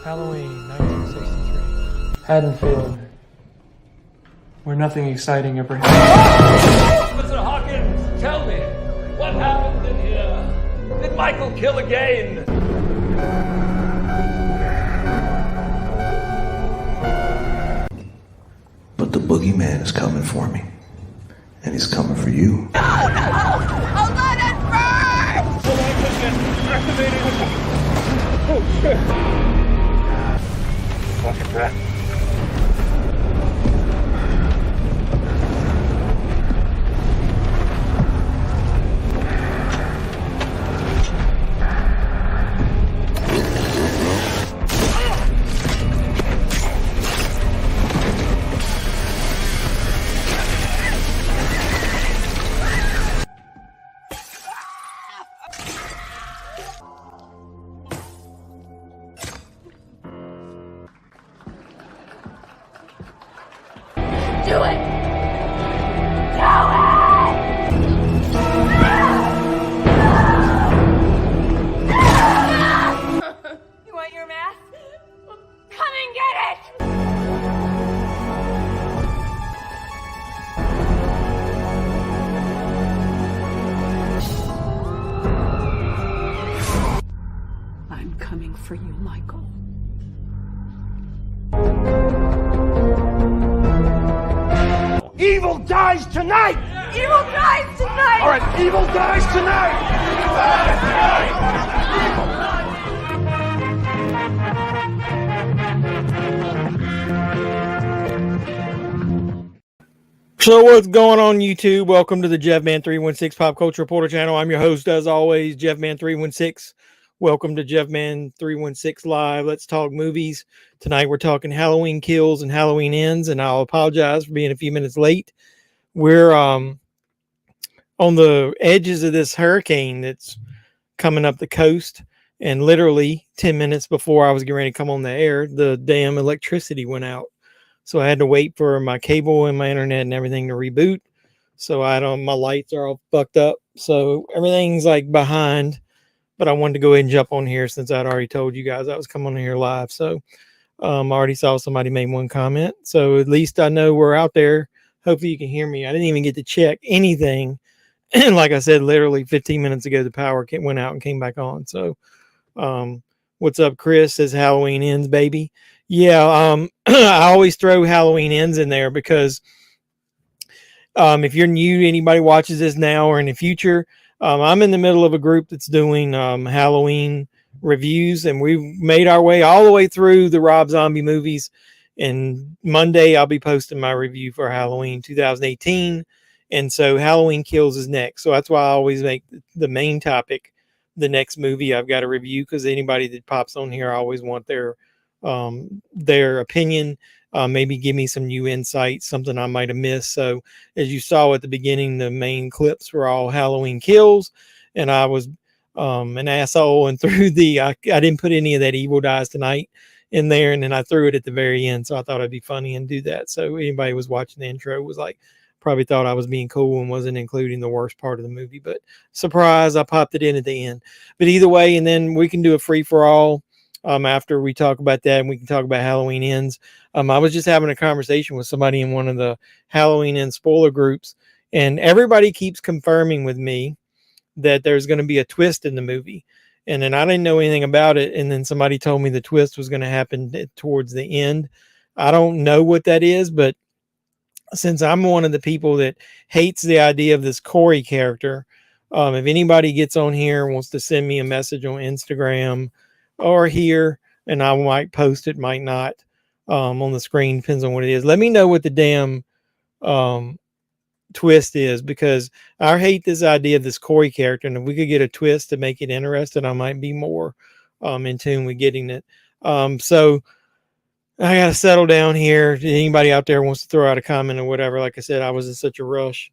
Halloween, 1963. Haddonfield, where nothing exciting ever happened. Mr. Hawkins, tell me, what happened in here? Did Michael kill again? But the boogeyman is coming for me. And he's coming for you. No! I'll let it burn! Hold on, activating. Oh, shit. Fucking that. Do it! You want your mask? Come and get it! I'm coming for you, Michael. Evil dies tonight! Evil dies tonight! All right, evil dies tonight! So what's going on YouTube? Welcome to the JEFFMAN316 Pop Culture Reporter channel. I'm your host as always, JEFFMAN316. Welcome to JEFFMAN316 Live. Let's talk movies. Tonight we're talking Halloween Kills and Halloween Ends, and I'll apologize for being a few minutes late. We're on the edges of this hurricane that's coming up the coast, and literally 10 minutes before I was getting ready to come on the air, the damn electricity went out. So I had to wait for my cable and my internet and everything to reboot. So my lights are all fucked up. So everything's like behind. But I wanted to go ahead and jump on here since I'd already told you guys I was coming on here live. So I already saw somebody made one comment. So at least I know we're out there. Hopefully you can hear me. I didn't even get to check anything. And like I said, literally 15 minutes ago, the power went out and came back on. So what's up, Chris? Says Halloween Ends, baby. Yeah, I always throw Halloween Ends in there because if you're new, anybody watches this now or in the future, I'm in the middle of a group that's doing Halloween reviews, and we've made our way all the way through the Rob Zombie movies. And Monday, I'll be posting my review for Halloween 2018. And so Halloween Kills is next. So that's why I always make the main topic the next movie I've got to review, because anybody that pops on here, I always want their opinion, maybe give me some new insights, something I might have missed. So as you saw at the beginning, the main clips were all Halloween Kills, and I was an asshole and threw I didn't put any of that Evil Dies Tonight in there, and then I threw it at the very end. So I thought it'd be funny and do that. So anybody who was watching the intro was like, probably thought I was being cool and wasn't including the worst part of the movie, but surprise, I popped it in at the end. But either way, and then we can do a free for all after we talk about that, and we can talk about Halloween Ends. I was just having a conversation with somebody in one of the Halloween Ends spoiler groups, and everybody keeps confirming with me that there's going to be a twist in the movie. And then I didn't know anything about it, and then somebody told me the twist was going to happen towards the end. I don't know what that is, but since I'm one of the people that hates the idea of this Corey character, if anybody gets on here and wants to send me a message on Instagram or here, and I might post it, might not, on the screen, depends on what it is. Let me know what the damn twist is, because I hate this idea of this Corey character, and if we could get a twist to make it interesting, I might be more in tune with getting it. So I got to settle down here. Anybody out there wants to throw out a comment or whatever, like I said, I was in such a rush.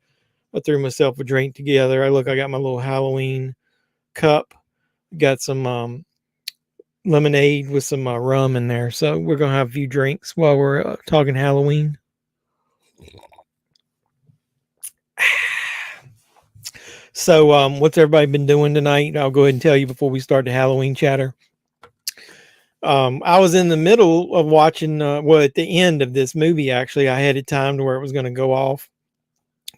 I threw myself a drink together. I got my little Halloween cup, got some lemonade with some rum in there. So we're going to have a few drinks while we're talking Halloween. So what's everybody been doing tonight? I'll go ahead and tell you before we start the Halloween chatter. I was in the middle of watching, well, at the end of this movie, actually, I had it timed where it was going to go off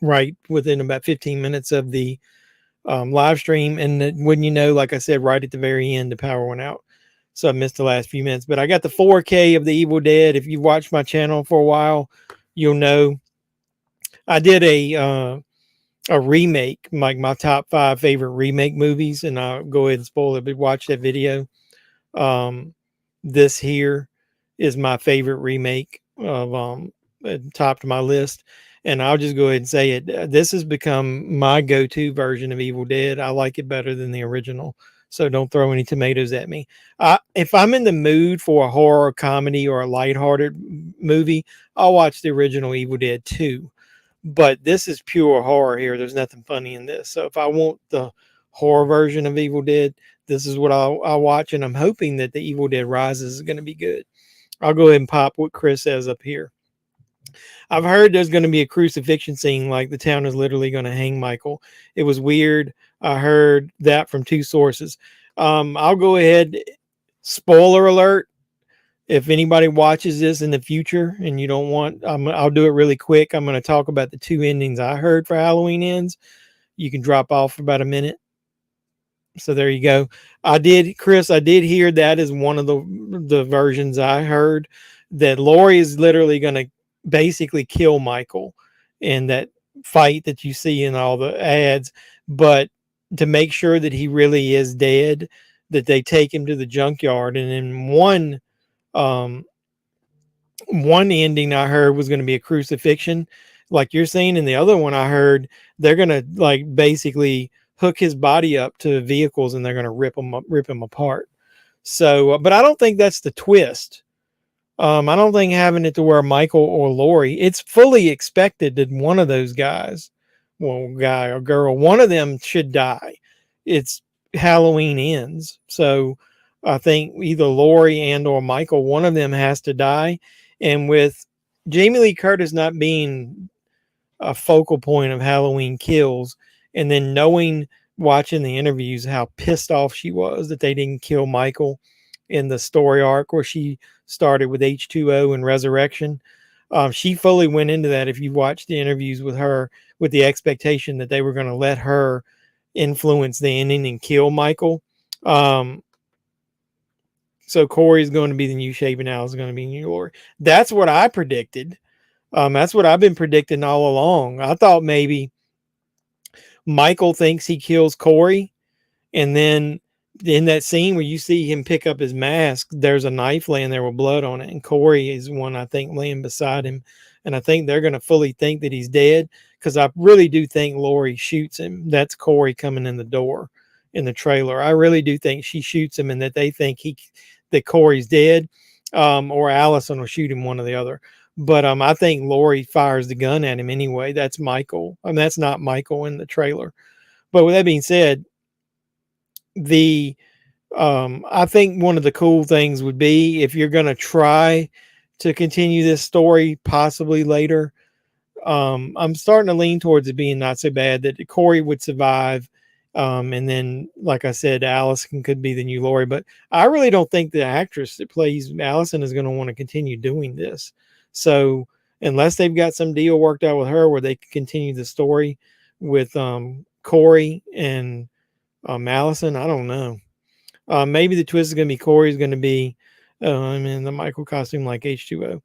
right within about 15 minutes of the live stream. And wouldn't you know, like I said, right at the very end, the power went out. So I missed the last few minutes. But I got the 4K of the Evil Dead. If you've watched my channel for a while, you'll know I did a remake, like my top 5 favorite remake movies, and I'll go ahead and spoil it, but watch that video. This here is my favorite remake of top to my list, and I'll just go ahead and say it. This has become my go-to version of Evil Dead. I like it better than the original, so don't throw any tomatoes at me. If I'm in the mood for a horror comedy or a lighthearted movie, I'll watch the original Evil Dead 2. But this is pure horror here. There's nothing funny in this. So if I want the horror version of Evil Dead, this is what I'll watch. And I'm hoping that the Evil Dead Rises is going to be good. I'll go ahead and pop what Chris says up here. I've heard there's going to be a crucifixion scene, like the town is literally going to hang Michael. It was weird. I heard that from 2 sources. I'll go ahead. Spoiler alert. If anybody watches this in the future and you don't want, I'll do it really quick. I'm going to talk about the 2 endings I heard for Halloween Ends. You can drop off for about a minute. So there you go. Chris, I did hear that is one of the versions I heard, that Laurie is literally going to basically kill Michael in that fight that you see in all the ads. But to make sure that he really is dead, that they take him to the junkyard. And in one ending I heard was going to be a crucifixion, like you're saying, and the other one I heard they're going to like basically hook his body up to vehicles and they're going to rip him apart. So, but I don't think that's the twist. I don't think having it to where Michael or Laurie, it's fully expected that one of those guys, well, guy or girl, one of them should die. It's Halloween Ends. So I think either Laurie and or Michael, one of them has to die. And with Jamie Lee Curtis not being a focal point of Halloween Kills, and then watching the interviews, how pissed off she was that they didn't kill Michael in the story arc where she started with H2O and Resurrection. She fully went into that. If you watch the interviews with her, with the expectation that they were going to let her influence the ending and kill Michael. So Corey's going to be the new Shape and Al is going to be new Laurie. That's what I predicted. That's what I've been predicting all along. I thought maybe Michael thinks he kills Corey, and then in that scene where you see him pick up his mask, there's a knife laying there with blood on it, and Corey is one, I think, laying beside him. And I think they're going to fully think that he's dead, because I really do think Laurie shoots him. That's Corey coming in the door in the trailer. I really do think she shoots him, and that they think that Corey's dead, or Allison will shoot him, one or the other. But I think Laurie fires the gun at him anyway. That's Michael. That's not Michael in the trailer. But with that being said, I think one of the cool things would be, if you're going to try to continue this story possibly later, I'm starting to lean towards it being not so bad, that Corey would survive. And then, like I said, Allison could be the new Laurie. But I really don't think the actress that plays Allison is going to want to continue doing this. So unless they've got some deal worked out with her where they can continue the story with Corey and Allison, I don't know. Maybe the twist is going to be Corey's going to be in the Michael costume like H2O.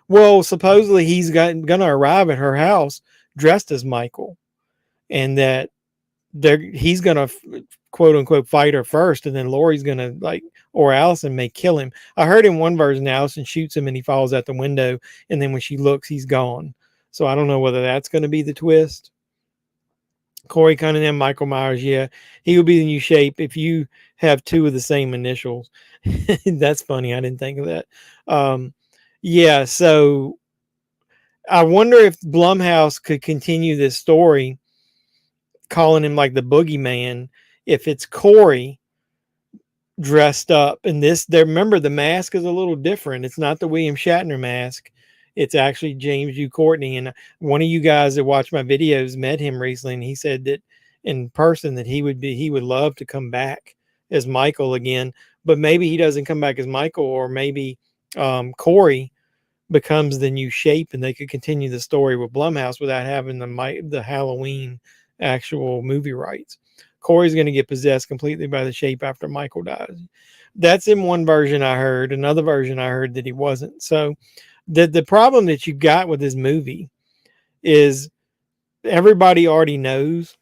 Well, supposedly he's going to arrive at her house dressed as Michael, and that he's going to quote unquote fight her first, and then Laurie's going to or Allison may kill him. I heard in one version Allison shoots him and he falls out the window, and then when she looks, he's gone. So I don't know whether that's going to be the twist. Corey Cunningham, Michael Myers, yeah, he will be the new Shape if you have 2 of the same initials. That's funny. I didn't think of that. Yeah, so I wonder if Blumhouse could continue this story, calling him like the boogeyman, if it's Corey dressed up. And remember, the mask is a little different. It's not the William Shatner mask. It's actually James U. Courtney. And one of you guys that watch my videos met him recently, and he said that in person that he would love to come back as Michael again. but maybe he doesn't come back as Michael, or maybe Corey becomes the new Shape, and they could continue the story with Blumhouse without having the Halloween actual movie rights. Corey's going to get possessed completely by the Shape after Michael dies. That's in one version I heard. Another version I heard that he wasn't. So the problem that you got with this movie is everybody already knows.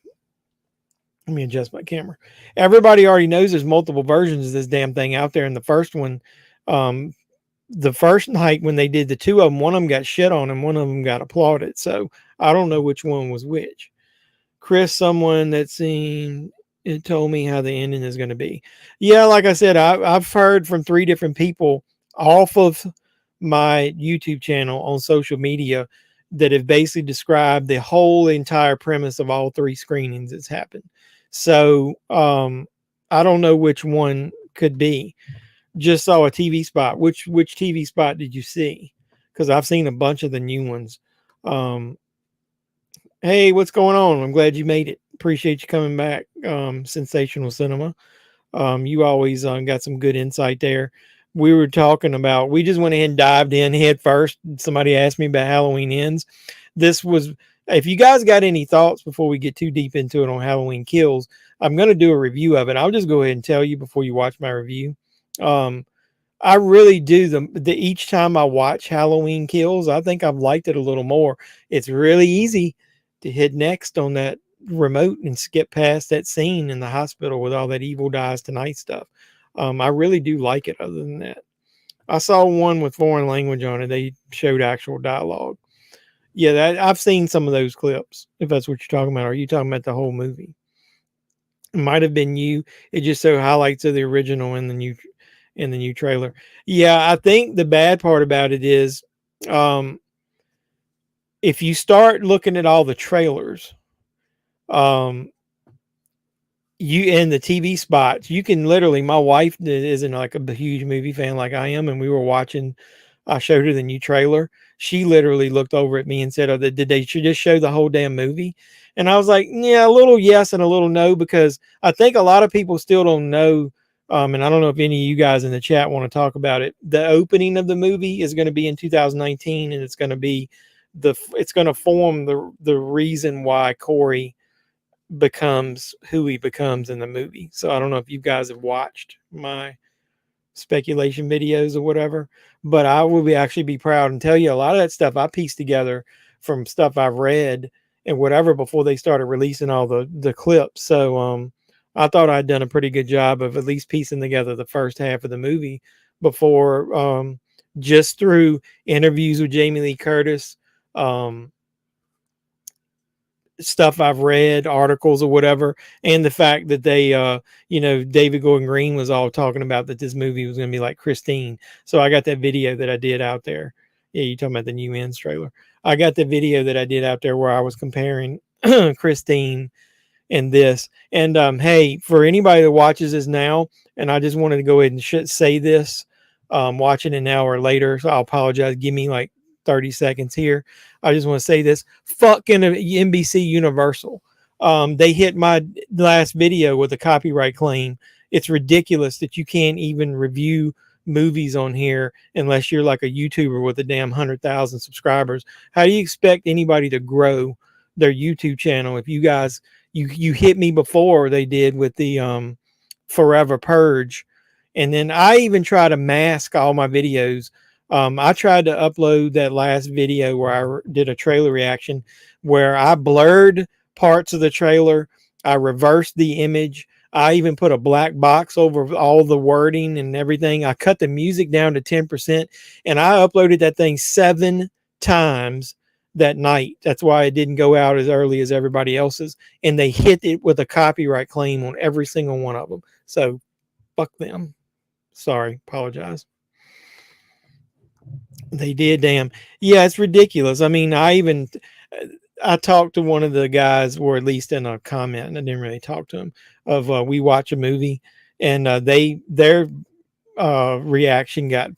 Let me adjust my camera. Everybody already knows there's multiple versions of this damn thing out there. And the first one, the first night when they did the two of them, one of them got shit on and one of them got applauded. So I don't know which one was which. Chris, someone that seen it told me how the ending is going to be. Yeah, like I said, I've heard from 3 different people off of my YouTube channel on social media that have basically described the whole entire premise of all 3 screenings that's happened. So I don't know which one could be. Just saw a TV spot. Which TV spot did you see? Because I've seen a bunch of the new ones. Hey, what's going on? I'm glad you made it. Appreciate you coming back. Sensational Cinema. You always got some good insight there. We were talking about, we just went ahead and dived in head first. Somebody asked me about Halloween Ends. This was, if you guys got any thoughts before we get too deep into it on Halloween Kills, I'm going to do a review of it. I'll just go ahead and tell you before you watch my review. I really do each time I watch Halloween Kills, I think I've liked it a little more. It's really easy to hit next on that remote and skip past that scene in the hospital with all that evil dies tonight stuff. I really do like it. Other than that, I saw one with foreign language on it. They showed actual dialogue. Yeah, I've seen some of those clips. If that's what you're talking about, are you talking about the whole movie? It might have been you. It just so highlights of the original in the new trailer. Yeah, I think the bad part about it is, if you start looking at all the trailers, you in the TV spots, you can literally, my wife isn't like a huge movie fan like I am, and we were watching, I showed her the new trailer. She literally looked over at me and said, did they just show the whole damn movie? And I was like, yeah, a little yes and a little no, because I think a lot of people still don't know. And I don't know if any of you guys in the chat want to talk about it. The opening of the movie is going to be in 2019, and it's going to be it's going to form the reason why Corey becomes who he becomes in the movie. So I don't know if you guys have watched my speculation videos or whatever, but I will actually be proud and tell you a lot of that stuff I pieced together from stuff I've read and whatever before they started releasing all the clips. So I thought I'd done a pretty good job of at least piecing together the first half of the movie before, just through interviews with Jamie Lee Curtis, stuff I've read, articles or whatever, and the fact that they, David Gordon Green was all talking about that this movie was going to be like Christine. So I got that video that I did out there. Yeah, you're talking about the new Ends trailer. I got the video that I did out there where I was comparing Christine and this. And hey, for anybody that watches this now, and I just wanted to go ahead and say this, watching an hour later, so I'll apologize. Give me like 30 seconds here. I just want to say this. Fucking NBC Universal. They hit my last video with a copyright claim. It's ridiculous that you can't even review movies on here unless you're like a YouTuber with a damn 100,000 subscribers. How do you expect anybody to grow their YouTube channel if you guys you hit me before they did with the Forever Purge? And then I even try to mask all my videos. I tried to upload that last video where I did a trailer reaction where I blurred parts of the trailer. I reversed the image. I even put a black box over all the wording and everything. I cut the music down to 10%, and I uploaded that thing 7 times that night. That's why it didn't go out as early as everybody else's. And they hit it with a copyright claim on every single one of them. So fuck them. Sorry, apologize. They did, damn. Yeah, it's ridiculous. I mean, I talked to one of the guys, or at least in a comment, and I didn't really talk to him, of we watch a movie, and their reaction got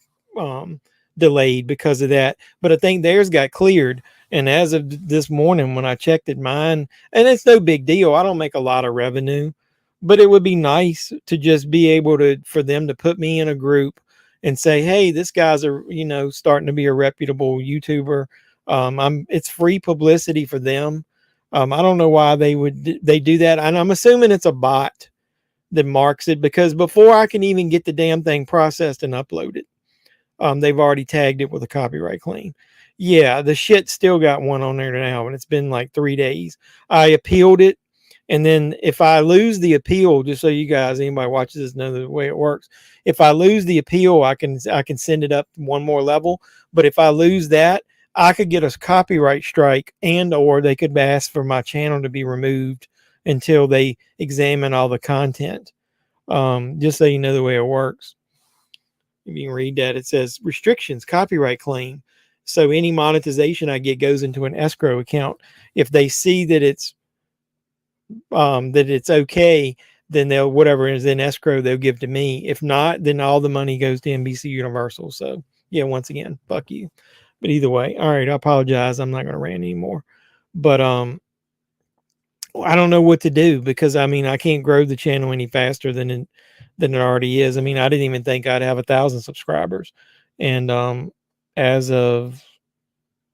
delayed because of that. But I think theirs got cleared. And as of this morning, when I checked it, mine, and it's no big deal. I don't make a lot of revenue But it would be nice to just be able to, for them to put me in a group and say, hey, this guy's starting to be a reputable YouTuber. It's free publicity for them. I don't know why they do that. And I'm assuming it's a bot that marks it, because before I can even get the damn thing processed and uploaded, they've already tagged it with a copyright claim. Yeah, the shit still got one on there now, and it's been like 3 days. I appealed it, and then if I lose the appeal, just so you guys, anybody watches this, know the way it works. If I lose the appeal, I can send it up one more level. But if I lose that, I could get a copyright strike, and or they could ask for my channel to be removed until they examine all the content. Just so you know the way it works. You can read that. It says restrictions, copyright claim. So any monetization I get goes into an escrow account. If they see that it's okay, then they'll, whatever is in escrow, they'll give to me. If not, then all the money goes to NBC Universal. So yeah, once again, fuck you. But either way, all right, I apologize. I'm not going to rant anymore. But I don't know what to do, because I mean, I can't grow the channel any faster than it already is. I mean, I didn't even think I'd have 1,000 subscribers, and as of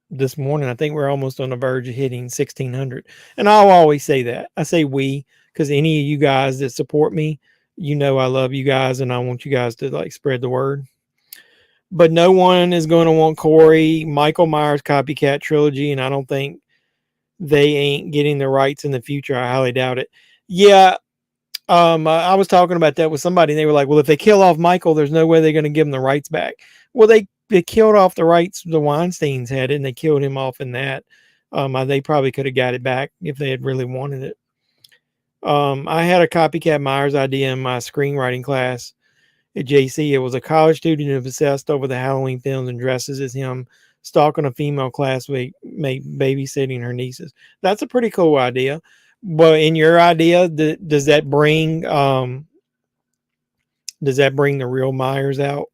this morning, I think we're almost on the verge of hitting 1,600. And I'll always say that. I say we, because any of you guys that support me, I love you guys, and I want you guys to like spread the word. But no one is going to want Corey, Michael Myers copycat trilogy, and I don't think they ain't getting the rights in the future. I highly doubt it. Yeah. I was talking about that with somebody, and they were like, well, if they kill off Michael, there's no way they're going to give him the rights back. Well, they killed off the rights the Weinsteins had, and they killed him off in that. They probably could have got it back if they had really wanted it. I had a copycat Myers idea in my screenwriting class at JC. It was a college student obsessed over the Halloween films and dresses as him, stalking a female classmate, babysitting her nieces. That's a pretty cool idea. But in your idea, does that bring the real Myers out,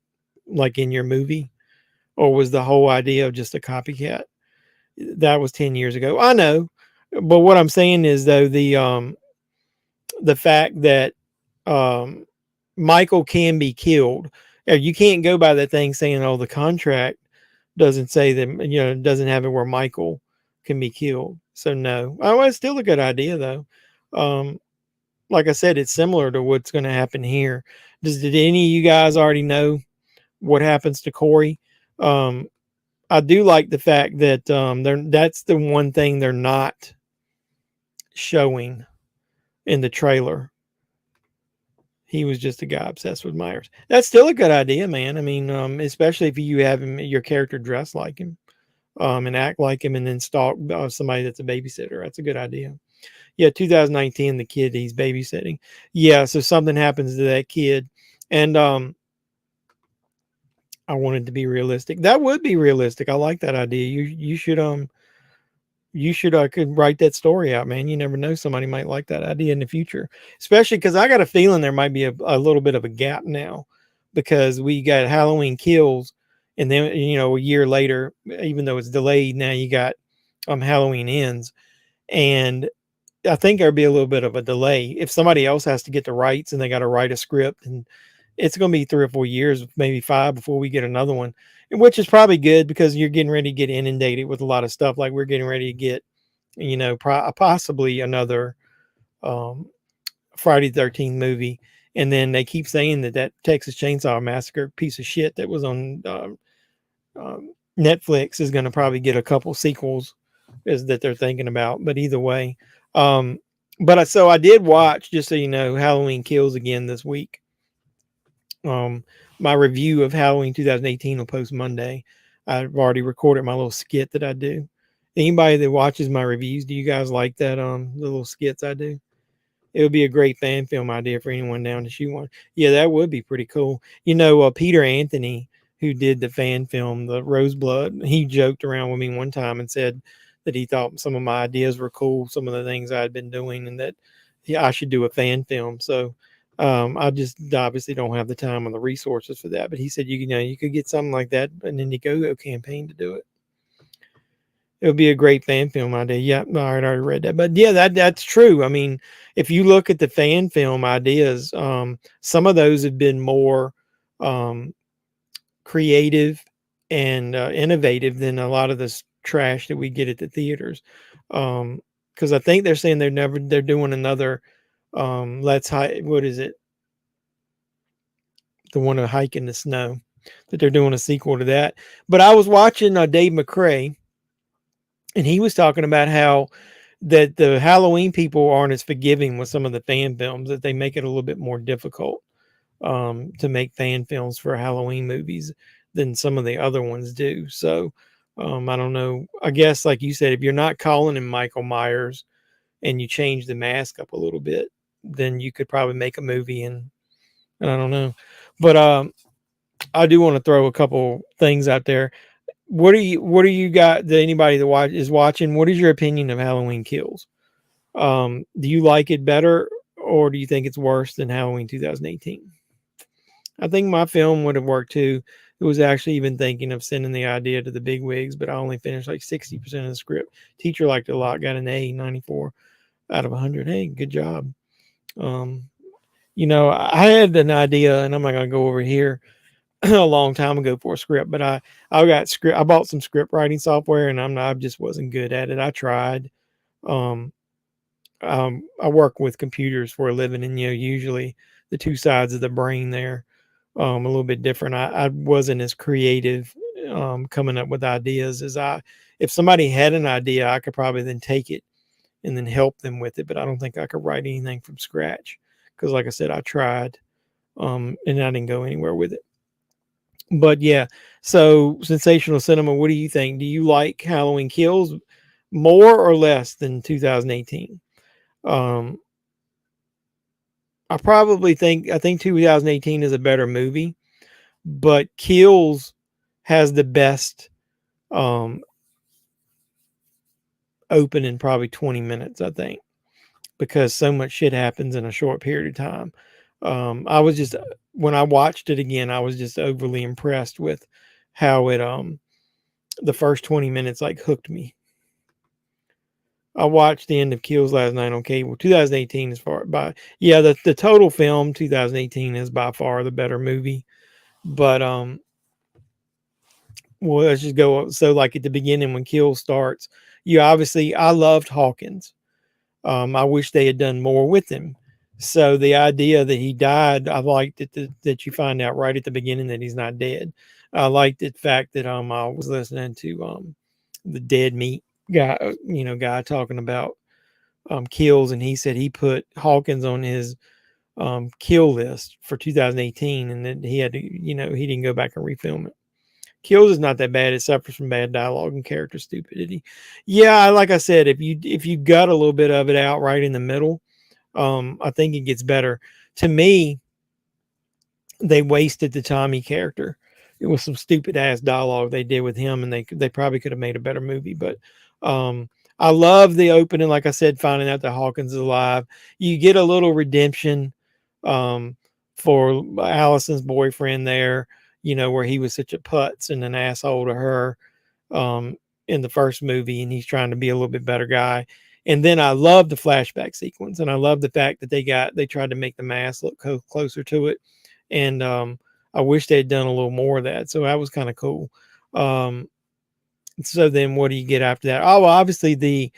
like in your movie, or was the whole idea of just a copycat? That was 10 years ago. I know, but what I'm saying is, though, the fact that Michael can be killed, you can't go by that thing saying, oh, the contract doesn't say that, doesn't have it where Michael can be killed. So no. Oh, it's still a good idea, though. Like I said, it's similar to what's going to happen here. Did any of you guys already know what happens to Corey? I do like the fact that that's the one thing they're not showing in the trailer. He was just a guy obsessed with Myers. That's still a good idea, man. I mean, especially if you have your character dress like him, and act like him, and then stalk somebody that's a babysitter. That's a good idea. Yeah, 2019, the kid he's babysitting. Yeah, so something happens to that kid, and I wanted to be realistic. That would be realistic. I like that idea. You should could write that story out, man. You never know, somebody might like that idea in the future, especially because I got a feeling there might be a little bit of a gap now, because we got Halloween Kills, and then a year later, even though it's delayed, now you got Halloween Ends, and I think there'd be a little bit of a delay if somebody else has to get the rights and they got to write a script, and it's going to be 3 or 4 years, maybe 5, before we get another one, which is probably good, because you're getting ready to get inundated with a lot of stuff. Like we're getting ready to get, possibly another Friday the 13th movie. And then they keep saying that Texas Chainsaw Massacre piece of shit that was on Netflix is going to probably get a couple sequels that they're thinking about. But either way, so I did watch, just so you know, Halloween Kills again this week. My review of Halloween 2018 will post Monday. I've already recorded my little skit that I do. Anybody that watches my reviews, do you guys like that the little skits I do? It would be a great fan film idea for anyone down to shoot one. Yeah, that would be pretty cool. Peter Anthony, who did the fan film, The Roseblood, he joked around with me one time and said that he thought some of my ideas were cool, some of the things I had been doing, and that I should do a fan film. So I just obviously don't have the time or the resources for that. But he said, you could get something like that, and then you go campaign to do it. It would be a great fan film idea. Yeah, no, I already read that. But yeah, that's true. I mean, if you look at the fan film ideas, some of those have been more um, creative and innovative than a lot of this trash that we get at the theaters. Because I think they're saying they're doing another Let's Hike. What is it? The one to hike in the snow. That they're doing a sequel to that. But I was watching Dave McCrae, and he was talking about how that the Halloween people aren't as forgiving with some of the fan films, that they make it a little bit more difficult to make fan films for Halloween movies than some of the other ones do. So I don't know. I guess, like you said, if you're not calling him Michael Myers and you change the mask up a little bit, then you could probably make a movie. And I don't know. But I do want to throw a couple things out there. What do you got that anybody that is watching? What is your opinion of Halloween Kills? Do you like it better, or do you think it's worse than Halloween 2018? I think my film would have worked too. It was actually even thinking of sending the idea to the big wigs, but I only finished like 60% of the script. Teacher liked it a lot, got an A, 94 out of 100. Hey, good job. Um, I had an idea, and I'm not gonna go over here a long time ago for a script, but I bought some script writing software, and I just wasn't good at it. I tried. Um, I work with computers for a living, and usually the two sides of the brain there a little bit different. I wasn't as creative coming up with ideas as if somebody had an idea, I could probably then take it and then help them with it. But I don't think I could write anything from scratch because, like I said, I tried and I didn't go anywhere with it. But yeah, so Sensational Cinema, what do you think? Do you like Halloween Kills more or less than 2018? Um, I think 2018 is a better movie, but Kills has the best open in probably 20 minutes, I think, because so much shit happens in a short period of time. I was just when I watched it again, I was just overly impressed with how it the first 20 minutes like hooked me. I watched the end of Kills last night on cable. 2018 is far by the total film 2018 is by far the better movie. But well, let's just go. So like at the beginning when Kills starts, I loved Hawkins. I wish they had done more with him. So the idea that he died, I liked it that you find out right at the beginning that he's not dead. I liked the fact that I was listening to the Dead Meat guy talking about kills, and he said he put Hawkins on his kill list for 2018, and then he had to he didn't go back and refilm it. Kills is not that bad. It suffers from bad dialogue and character stupidity. Yeah, like I said, if you gut a little bit of it out right in the middle, I think it gets better. To me, they wasted the Tommy character. It was some stupid ass dialogue they did with him, and they probably could have made a better movie. But I love the opening. Like I said, finding out that Hawkins is alive, you get a little redemption for Allison's boyfriend there. Where he was such a putz and an asshole to her in the first movie, and he's trying to be a little bit better guy. And then I love the flashback sequence, and I love the fact that they tried to make the mask look closer to it. And I wish they had done a little more of that. So that was kind of cool. So then what do you get after that? Oh, well, obviously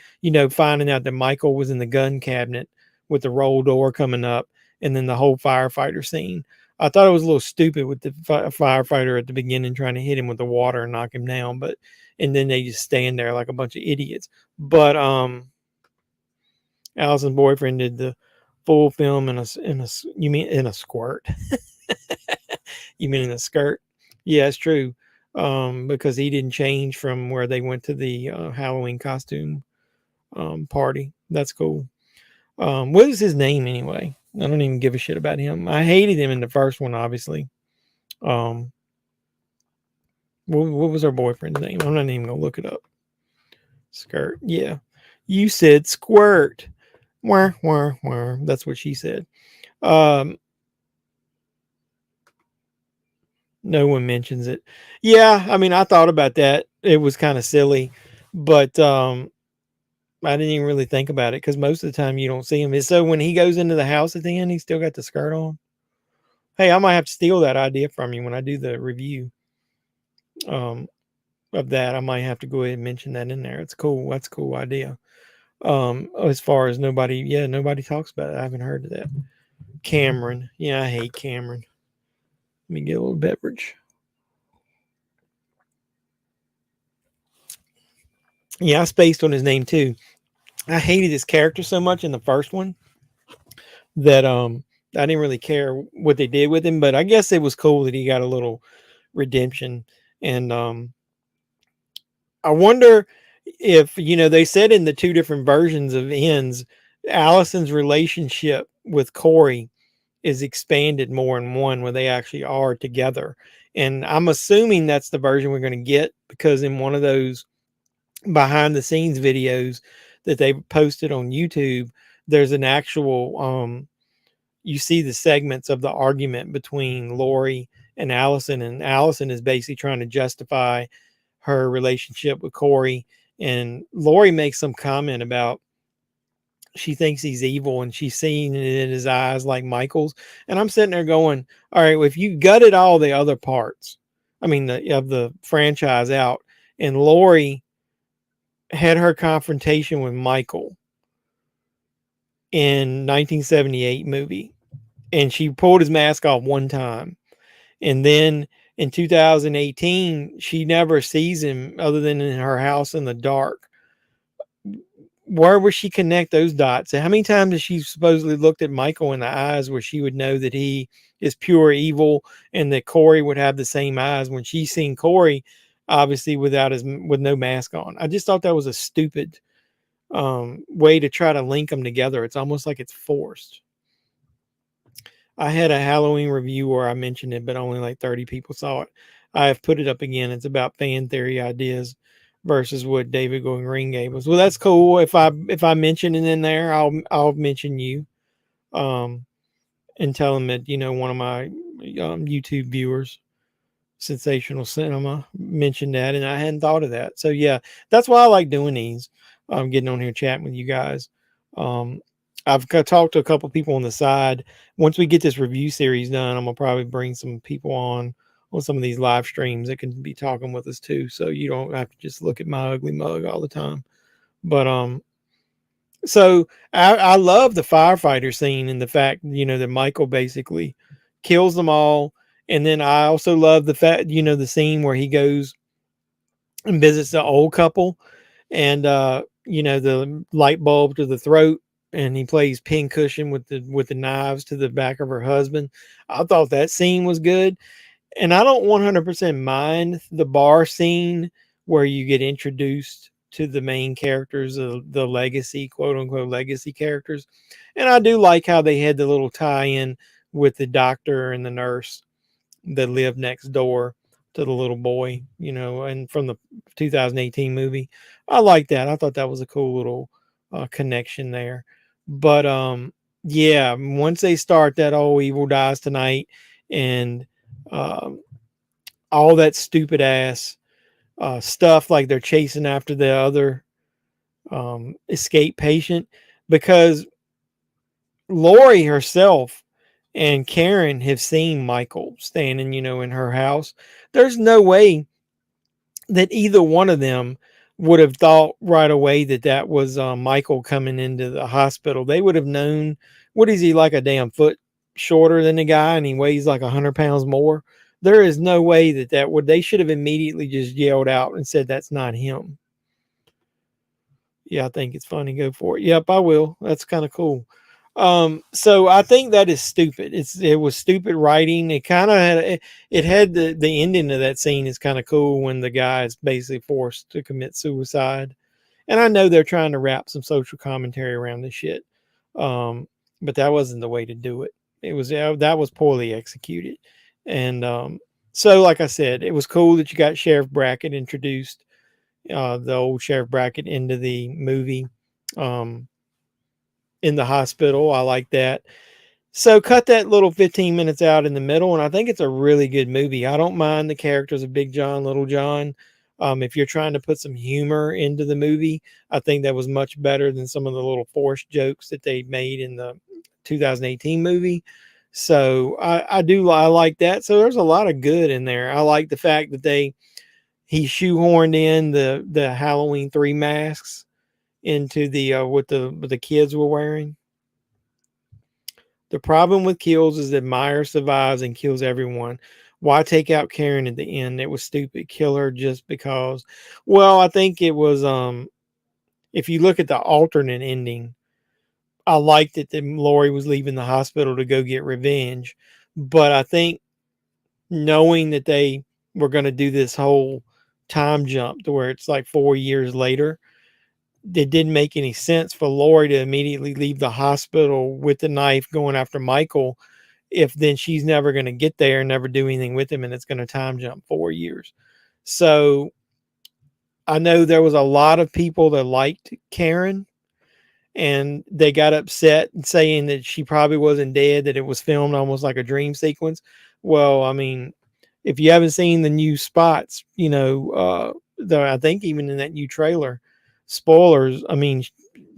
finding out that Michael was in the gun cabinet with the roll door coming up, and then the whole firefighter scene. I thought it was a little stupid with the firefighter at the beginning trying to hit him with the water and knock him down, and then they just stand there like a bunch of idiots. But Allison's boyfriend did the full film you mean in a squirt? You mean in a skirt? Yeah, it's true. Because he didn't change from where they went to the Halloween costume party. That's cool. What is his name anyway? I don't even give a shit about him. I hated him in the first one, obviously. What was her boyfriend's name? I'm not even gonna look it up. Skirt. Yeah. You said squirt. Wah, wah, wah. That's what she said. No one mentions it. Yeah, I mean, I thought about that. It was kind of silly. But I didn't even really think about it because most of the time you don't see him. So when he goes into the house at the end, he's still got the skirt on. Hey, I might have to steal that idea from you when I do the review of that. I might have to go ahead and mention that in there. It's cool. That's a cool idea. As far as nobody talks about it. I haven't heard of that. Cameron. Yeah, I hate Cameron. Let me get a little beverage. Yeah, I spaced on his name too. I hated his character so much in the first one that I didn't really care what they did with him, but I guess it was cool that he got a little redemption. And I wonder if, they said in the two different versions of ends, Allison's relationship with Corey is expanded more in one where they actually are together. And I'm assuming that's the version we're going to get, because in one of those behind the scenes videos that they posted on YouTube, there's an actual you see the segments of the argument between Lori and Allison is basically trying to justify her relationship with Corey. And Lori makes some comment about she thinks he's evil and she's seeing it in his eyes like Michael's. And I'm sitting there going, all right, well, if you gutted all the other parts, of the franchise out, and Lori had her confrontation with Michael in 1978 movie, and she pulled his mask off one time, and then in 2018 she never sees him other than in her house in the dark. Where would she connect those dots? And how many times has she supposedly looked at Michael in the eyes where she would know that he is pure evil, and that Corey would have the same eyes when she's seen Corey, obviously with no mask on? I just thought that was a stupid way to try to link them together. It's almost like it's forced. I had a Halloween review where I mentioned it, but only like 30 people saw it. I have put it up again. It's about fan theory ideas versus what David Going Green gave us. Well, that's cool. If I mention it in there, I'll mention you, and tell them that one of my YouTube viewers, Sensational Cinema, mentioned that, and I hadn't thought of that. So yeah, that's why I like doing these. Getting on here chatting with you guys. I've talked to a couple people on the side. Once we get this review series done, I'm gonna probably bring some people on some of these live streams that can be talking with us too, so you don't have to just look at my ugly mug all the time. But so I love the firefighter scene, and the fact that Michael basically kills them all. And then I also love the fact the scene where he goes and visits the old couple, and the light bulb to the throat, and he plays pincushion with the knives to the back of her husband. I thought that scene was good. And I don't 100% mind the bar scene where you get introduced to the main characters, the legacy, quote unquote legacy characters. And I do like how they had the little tie-in with the doctor and the nurse that lived next door to the little boy, and from the 2018 movie. I like that. I thought that was a cool little connection there. But yeah, once they start that "All Evil Dies Tonight" and all that stupid ass stuff, like they're chasing after the other escape patient, because Lori herself and Karen have seen Michael standing, in her house. There's no way that either one of them would have thought right away that was Michael coming into the hospital. They would have known. What is he, like a damn foot shorter than the guy, and he weighs like 100 pounds more? There is no way they should have immediately just yelled out and said, that's not him. Yeah, I think it's funny. Go for it. Yep, I will. That's kind of cool. So I think that is stupid. It was stupid writing. It kind of had the ending of that scene is kind of cool when the guy is basically forced to commit suicide. And I know they're trying to wrap some social commentary around this shit. But that wasn't the way to do it. That was poorly executed. And so like I said, it was cool that you got Sheriff Brackett introduced, the old Sheriff Brackett, into the movie. In the hospital. I like that. So cut that little 15 minutes out in the middle, and I think it's a really good movie. I don't mind the characters of Big John, Little John. If you're trying to put some humor into the movie, I think that was much better than some of the little forced jokes that they made in the 2018 movie. So I like that. So there's a lot of good in there. I like the fact that he shoehorned in the Halloween 3 masks into the what the kids were wearing. The problem with kills is that Myers survives and kills everyone. Why take out Karen at the end? It was stupid. Kill her just because. Well, I think it was if you look at the alternate ending, I liked it that Lori was leaving the hospital to go get revenge. But I think knowing that they were going to do this whole time jump to where it's like 4 years later, it didn't make any sense for Lori to immediately leave the hospital with the knife going after Michael if then she's never going to get there and never do anything with him and it's going to time jump 4 years. So I know there was a lot of people that liked Karen and they got upset saying that she probably wasn't dead, that it was filmed almost like a dream sequence. Well, I mean, if you haven't seen the new spots, I think even in that new trailer, spoilers, I mean,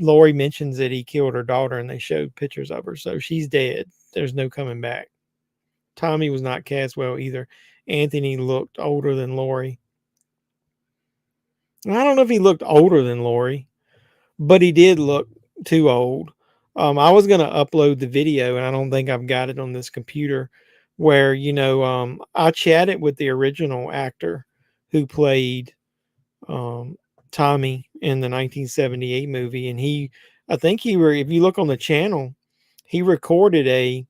Lori mentions that he killed her daughter and they showed pictures of her. So she's dead. There's no coming back. Tommy was not cast well either. Anthony looked older than Lori. I don't know if he looked older than Lori, but he did look too old. I was going to upload the video and I don't think I've got it on this computer where, I chatted with the original actor who played Tommy in the 1978 movie. And if you look on the channel, he recorded a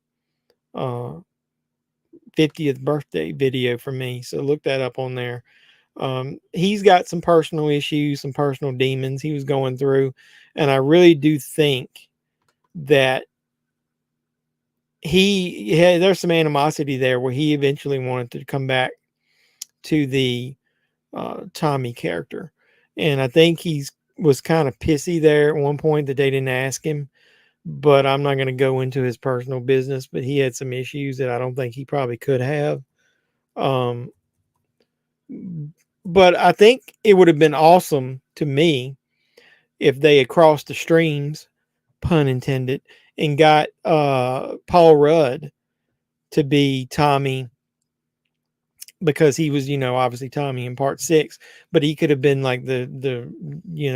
50th birthday video for me. So look that up on there. He's got some personal issues, some personal demons he was going through. And I really do think that there's some animosity there where he eventually wanted to come back to the Tommy character. And I think was kind of pissy there at one point that they didn't ask him, but I'm not going to go into his personal business, but he had some issues that I don't think he probably could have. But I think it would have been awesome to me if they had crossed the streams, pun intended, and got Paul Rudd to be Tommy, because he was, obviously Tommy in part 6, but he could have been like the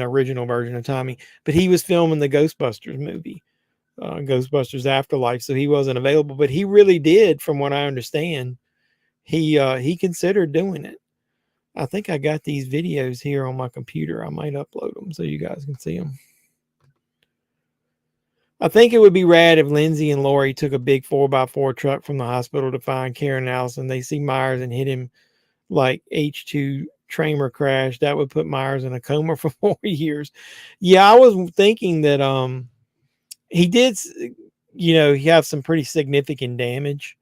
original version of Tommy. But he was filming the Ghostbusters movie, Ghostbusters Afterlife, so he wasn't available. But he really did, from what I understand, he considered doing it. I think I got these videos here on my computer. I might upload them so you guys can see them. I think it would be rad if Lindsay and Lori took a big 4x4 truck from the hospital to find Karen and Allison. They see Myers and hit him like H2 Tramer crash. That would put Myers in a coma for 4 years. Yeah, I was thinking that he did, he have some pretty significant damage.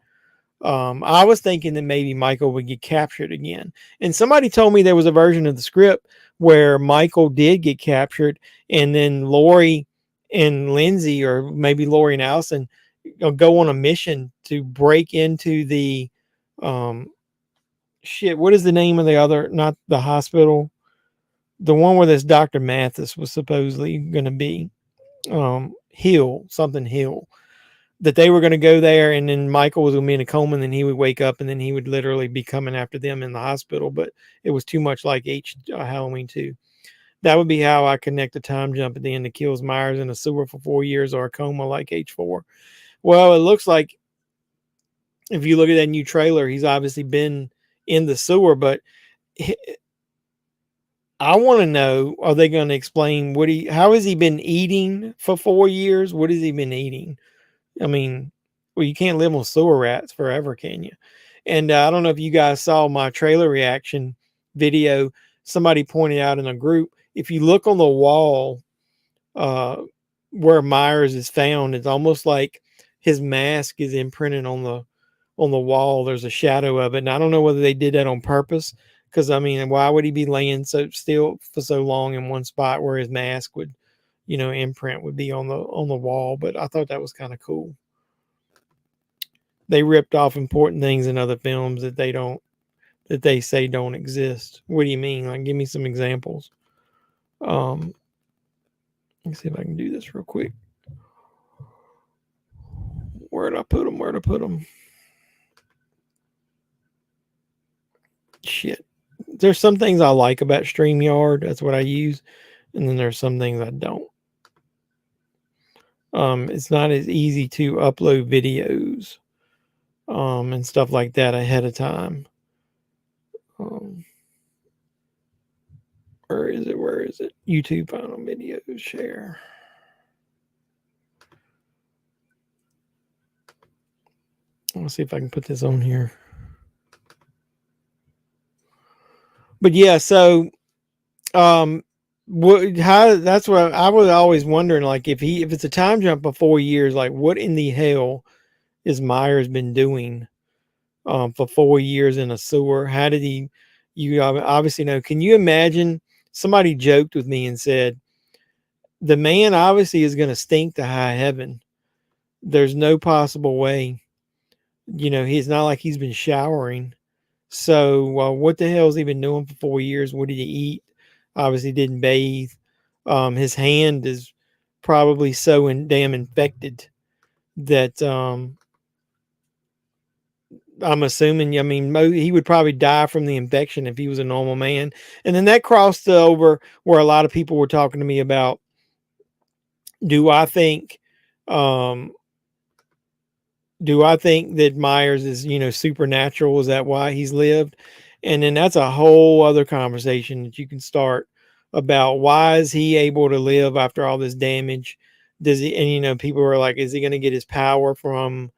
I was thinking that maybe Michael would get captured again. And somebody told me there was a version of the script where Michael did get captured and then Lori and Lindsay, or maybe Lori and Allison, go on a mission to break into the what is the name of the other, not the hospital, the one where this Dr. Mathis was supposedly going to be, Hill, that they were going to go there, and then Michael was going to be in a coma, and then he would wake up, and then he would literally be coming after them in the hospital. But it was too much like Halloween 2. That would be how I connect the time jump at the end that kills Myers in a sewer for 4 years, or a coma like H4. Well, it looks like if you look at that new trailer, he's obviously been in the sewer, but I want to know, are they going to explain how has he been eating for 4 years? What has he been eating? I mean, well, you can't live on sewer rats forever, can you? And I don't know if you guys saw my trailer reaction video. Somebody pointed out in a group, if you look on the wall where Myers is found, it's almost like his mask is imprinted on the wall. There's a shadow of it. And I don't know whether they did that on purpose, because, I mean, why would he be laying so still for so long in one spot where his mask would, imprint would be on the wall? But I thought that was kind of cool. They ripped off important things in other films that they don't that they say don't exist. What do you mean? Like, give me some examples. Let's see if I can do this real quick. Where'd I put them? Shit. There's some things I like about StreamYard. That's what I use. And then there's some things I don't. It's not as easy to upload videos and stuff like that ahead of time. Where is it? YouTube final videos, share. Let's see if I can put this on here. But yeah, so that's what I was always wondering, like if it's a time jump of 4 years, like what in the hell is Myers been doing for 4 years in a sewer? How did you obviously know? Can you imagine? Somebody joked with me and said, the man obviously is going to stink to high heaven. There's no possible way. He's not like he's been showering. So what the hell has he been doing for 4 years? What did he eat? Obviously didn't bathe. His hand is probably so damn infected that I'm assuming, I mean, he would probably die from the infection if he was a normal man. And then that crossed over where a lot of people were talking to me about, do I think that Myers is, supernatural? Is that why he's lived? And then that's a whole other conversation that you can start about why is he able to live after all this damage? Does he, and people are like, is he going to get his power from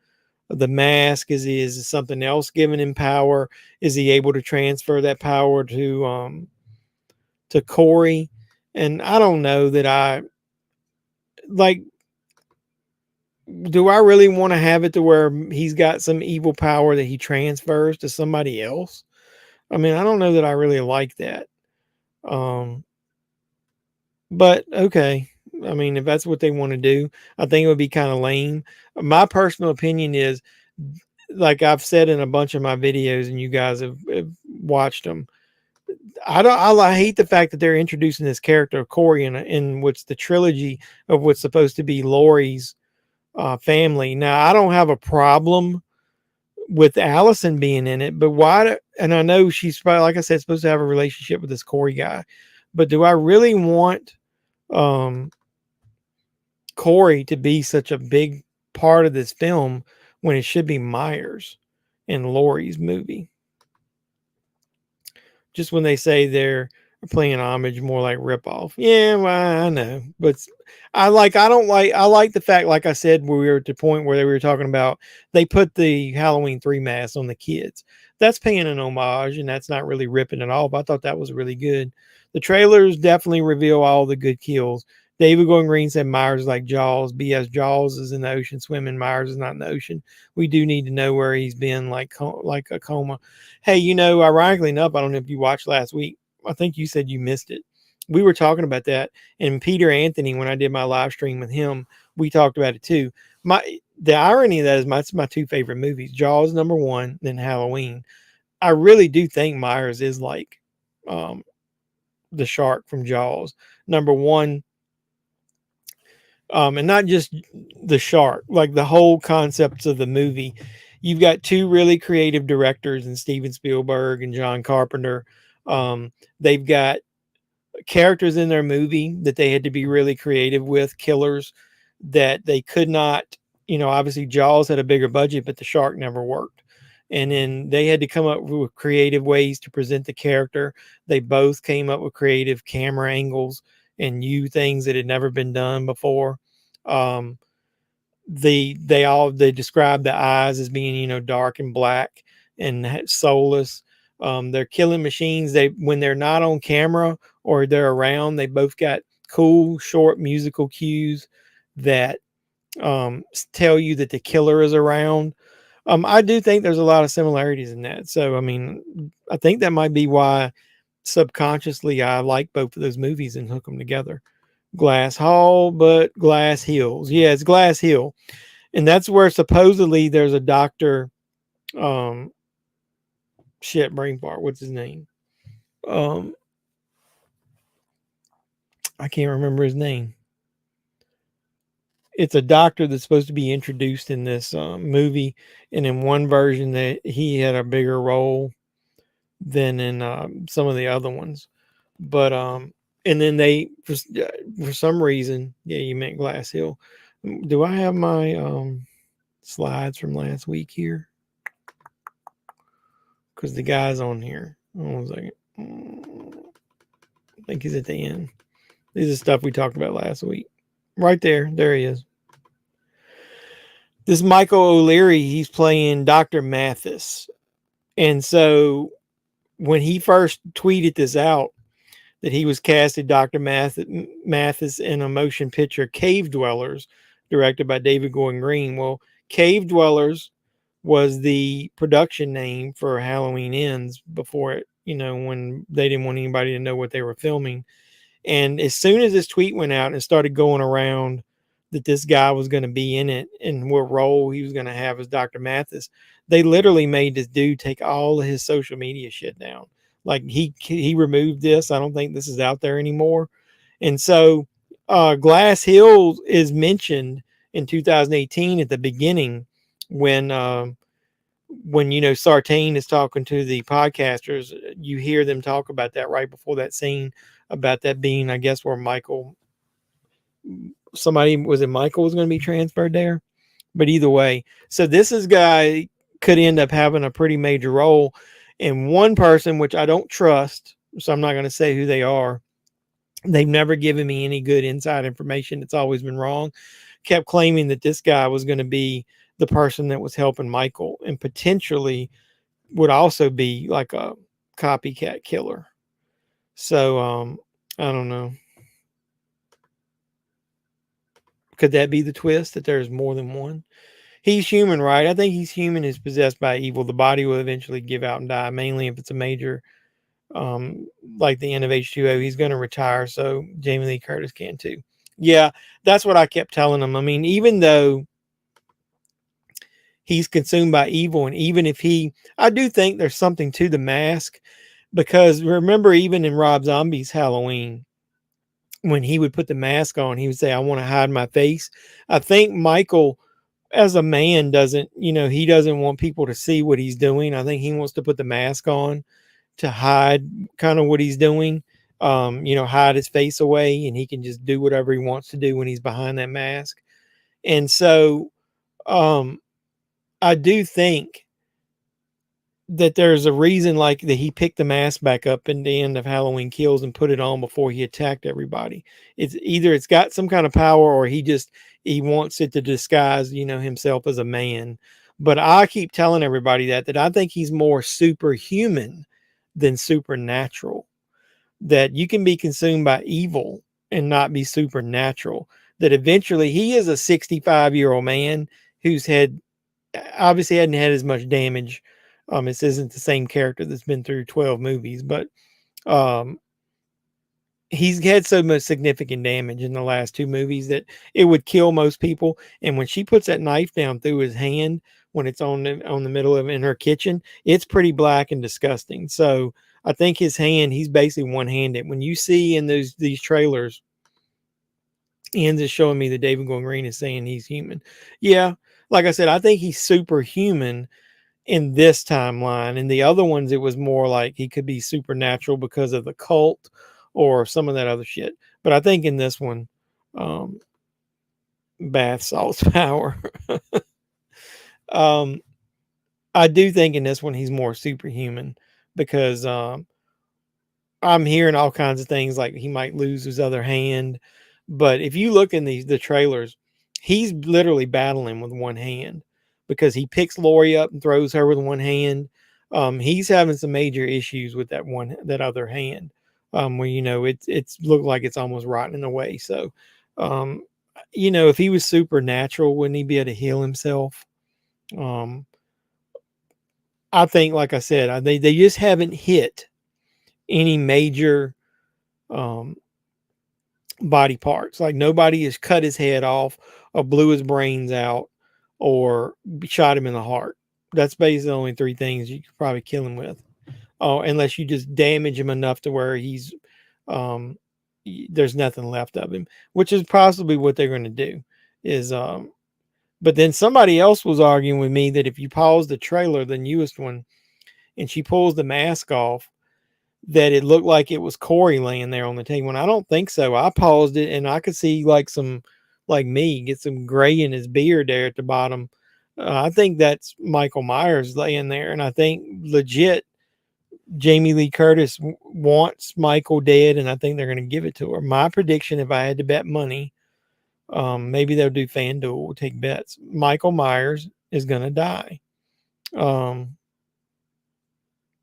the mask? Is it something else giving him power? Is he able to transfer that power to Corey? And I don't know that I like, do I really want to have it to where he's got some evil power that he transfers to somebody else? I mean, I don't know that I really like that. But okay. I mean, if that's what they want to do, I think it would be kind of lame. My personal opinion is, like I've said in a bunch of my videos, and you guys have watched them. I hate the fact that they're introducing this character of Corey in what's the trilogy of what's supposed to be Laurie's family. Now, I don't have a problem with Allison being in it, but why? And I know she's probably, like I said, supposed to have a relationship with this Corey guy, but do I really want Corey to be such a big part of this film when it should be Myers in Laurie's movie? Just when they say they're playing homage, more like ripoff. Yeah, well, I know, but I like the fact, like I said, we were at the point where they were talking about they put the Halloween 3 mask on the kids. That's paying an homage, and that's not really ripping at all. But I thought that was really good. The trailers definitely reveal all the good kills. David Gordon Green said Myers is like Jaws. BS, Jaws is in the ocean swimming. Myers is not in the ocean. We do need to know where he's been, like a coma. Hey, ironically enough, I don't know if you watched last week. I think you said you missed it. We were talking about that. And Peter Anthony, when I did my live stream with him, we talked about it too. The irony of that is my two favorite movies, Jaws #1, then Halloween. I really do think Myers is like the shark from Jaws #1. And not just the shark, like the whole concepts of the movie. You've got two really creative directors in Steven Spielberg and John Carpenter. They've got characters in their movie that they had to be really creative with, killers that they could not, obviously Jaws had a bigger budget, but the shark never worked. And then they had to come up with creative ways to present the character. They both came up with creative camera angles and new things that had never been done before. They describe the eyes as being, dark and black and soulless. They're killing machines. When they're not on camera or they're around, they both got cool, short musical cues that tell you that the killer is around. I do think there's a lot of similarities in that. So, I mean, I think that might be why subconsciously I like both of those movies and hook them together. Glass Hall, but Glass Hills. Yeah, it's Glass Hill. And that's where supposedly there's a doctor. shit, brain fart. What's his name? I can't remember his name. It's a doctor that's supposed to be introduced in this movie, and in one version that he had a bigger role than in some of the other ones. But and then they for some reason, yeah, you meant Glass Hill. Do I have my slides from last week here? Because the guy's on here. Hold on a second. I think he's at the end. This is stuff we talked about last week. Right there. There he is. This Michael O'Leary, he's playing Dr. Mathis. And so when he first tweeted this out, that he was casted Dr. Mathis in a motion picture, Cave Dwellers, directed by David Gordon Green. Well, Cave Dwellers was the production name for Halloween Ends before it, when they didn't want anybody to know what they were filming. And as soon as this tweet went out and started going around that this guy was going to be in it and what role he was going to have as Dr. Mathis, they literally made this dude take all of his social media shit down. Like he removed this. I don't think this is out there anymore. And so Glass Hill is mentioned in 2018 at the beginning when Sartain is talking to the podcasters. You hear them talk about that right before that scene, about that being, I guess, where Michael was going to be transferred there. But either way, so this guy could end up having a pretty major role. And one person, which I don't trust, so I'm not going to say who they are, they've never given me any good inside information. It's always been wrong. Kept claiming that this guy was going to be the person that was helping Michael and potentially would also be like a copycat killer. So I don't know. Could that be the twist, that there's more than one? He's human, right? I think he's human, is possessed by evil. The body will eventually give out and die, mainly if it's a major, like the end of H2O. He's going to retire, so Jamie Lee Curtis can too. Yeah, that's what I kept telling him. I mean, even though he's consumed by evil, and even if I do think there's something to the mask, because remember, even in Rob Zombie's Halloween, when he would put the mask on, he would say, "I want to hide my face." I think Michael, as a man, he doesn't want people to see what he's doing. I think he wants to put the mask on to hide kind of what he's doing, hide his face away, and he can just do whatever he wants to do when he's behind that mask. And so I do think that there's a reason, like, that he picked the mask back up in the end of Halloween Kills and put it on before he attacked everybody. It's either it's got some kind of power, or he wants it to disguise, himself as a man. But I keep telling everybody that I think he's more superhuman than supernatural. That you can be consumed by evil and not be supernatural. That eventually he is a 65-year-old man who's obviously hadn't had as much damage. This isn't the same character that's been through 12 movies, but he's had so much significant damage in the last 2 movies that it would kill most people. And when she puts that knife down through his hand, when it's on the middle of in her kitchen, it's pretty black and disgusting. So I think his hand, he's basically one-handed. When you see in these trailers, Ian's is showing me that David Gordon Green is saying he's human. Yeah, like I said, I think he's superhuman in this timeline. In the other ones, it was more like he could be supernatural because of the cult or some of that other shit. But I think in this one, bath salts power. I do think in this one he's more superhuman, because I'm hearing all kinds of things like he might lose his other hand. But if you look in the trailers, he's literally battling with one hand, because he picks Lori up and throws her with one hand. He's having some major issues with that other hand, where it's looked like it's almost rotting away. So, if he was supernatural, wouldn't he be able to heal himself? I think, like I said, they just haven't hit any major body parts. Like, nobody has cut his head off or blew his brains out or shot him in the heart. That's basically the only 3 things you could probably kill him with. unless you just damage him enough to where there's nothing left of him, which is possibly what they're going to do. But then somebody else was arguing with me that if you pause the trailer, the newest one, and she pulls the mask off, that it looked like it was Corey laying there on the table. And I don't think so. I paused it and I could see like get some gray in his beard there at the bottom. I think that's Michael Myers laying there. And I think legit Jamie Lee Curtis wants Michael dead, and I think they're going to give it to her. My prediction, if I had to bet money, maybe they'll do FanDuel, we'll take bets. Michael Myers is going to die.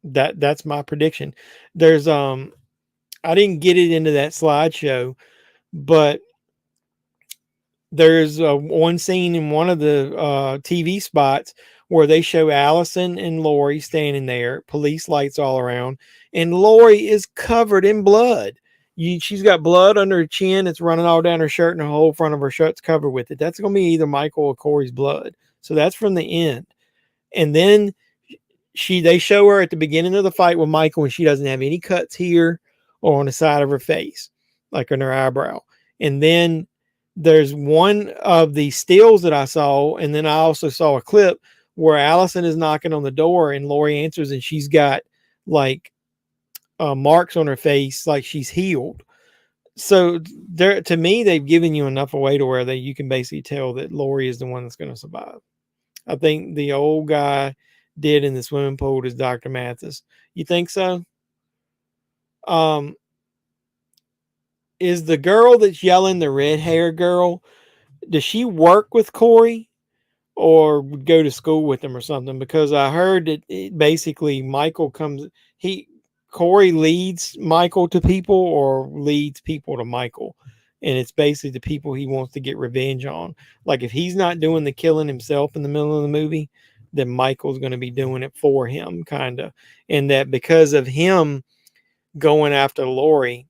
That's my prediction. There's I didn't get it into that slideshow, but there's one scene in one of the TV spots where they show Allison and Lori standing there, police lights all around, and Lori is covered in blood. She's got blood under her chin. It's running all down her shirt, and the whole front of her shirt's covered with it. That's going to be either Michael or Corey's blood. So that's from the end. And then they show her at the beginning of the fight with Michael, and she doesn't have any cuts here or on the side of her face, like on her eyebrow. And then there's one of the stills that I saw, and then I also saw a clip where Allison is knocking on the door and Lori answers, and she's got like marks on her face, like she's healed. So to me, they've given you enough away to where you can basically tell that Lori is the one that's going to survive. I think the old guy did in the swimming pool is Dr. Mathis. You think so? Is the girl that's yelling, the red hair girl, does she work with Corey or go to school with him or something? Because I heard that basically Corey leads Michael to people or leads people to Michael. And it's basically the people he wants to get revenge on. Like if he's not doing the killing himself in the middle of the movie, then Michael's going to be doing it for him, kind of. And that because of him going after Lori,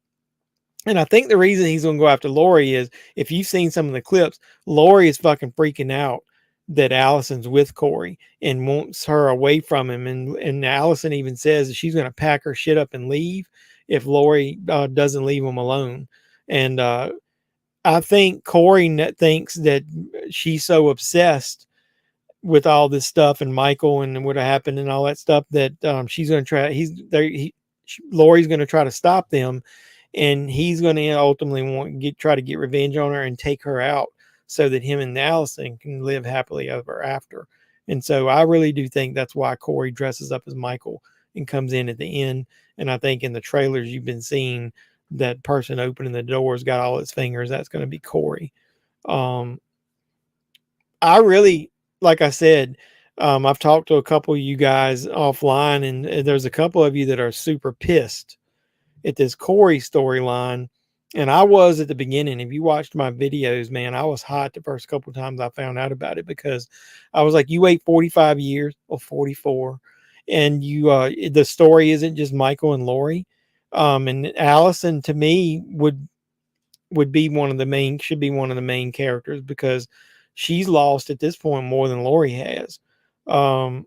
and I think the reason he's going to go after Lori is, if you've seen some of the clips, Lori is fucking freaking out that Allison's with Corey and wants her away from him. And Allison even says that she's going to pack her shit up and leave if Lori doesn't leave him alone. And I think Corey thinks that she's so obsessed with all this stuff and Michael and what happened and all that stuff that she's going to try. Lori's going to try to stop them. And he's going to ultimately try to get revenge on her and take her out so that him and Allison can live happily ever after. And so I really do think that's why Corey dresses up as Michael and comes in at the end. And I think in the trailers you've been seeing, that person opening the doors got all his fingers. That's going to be Corey. I really, like I said, I've talked to a couple of you guys offline, and there's a couple of you that are super pissed at this Corey storyline. And I was at the beginning. If you watched my videos, man, I was hot the first couple of times I found out about it, because I was like, you wait 45 years or 44 and the story isn't just Michael and Lori. And Allison, to me, should be one of the main characters, because she's lost at this point more than Lori has. The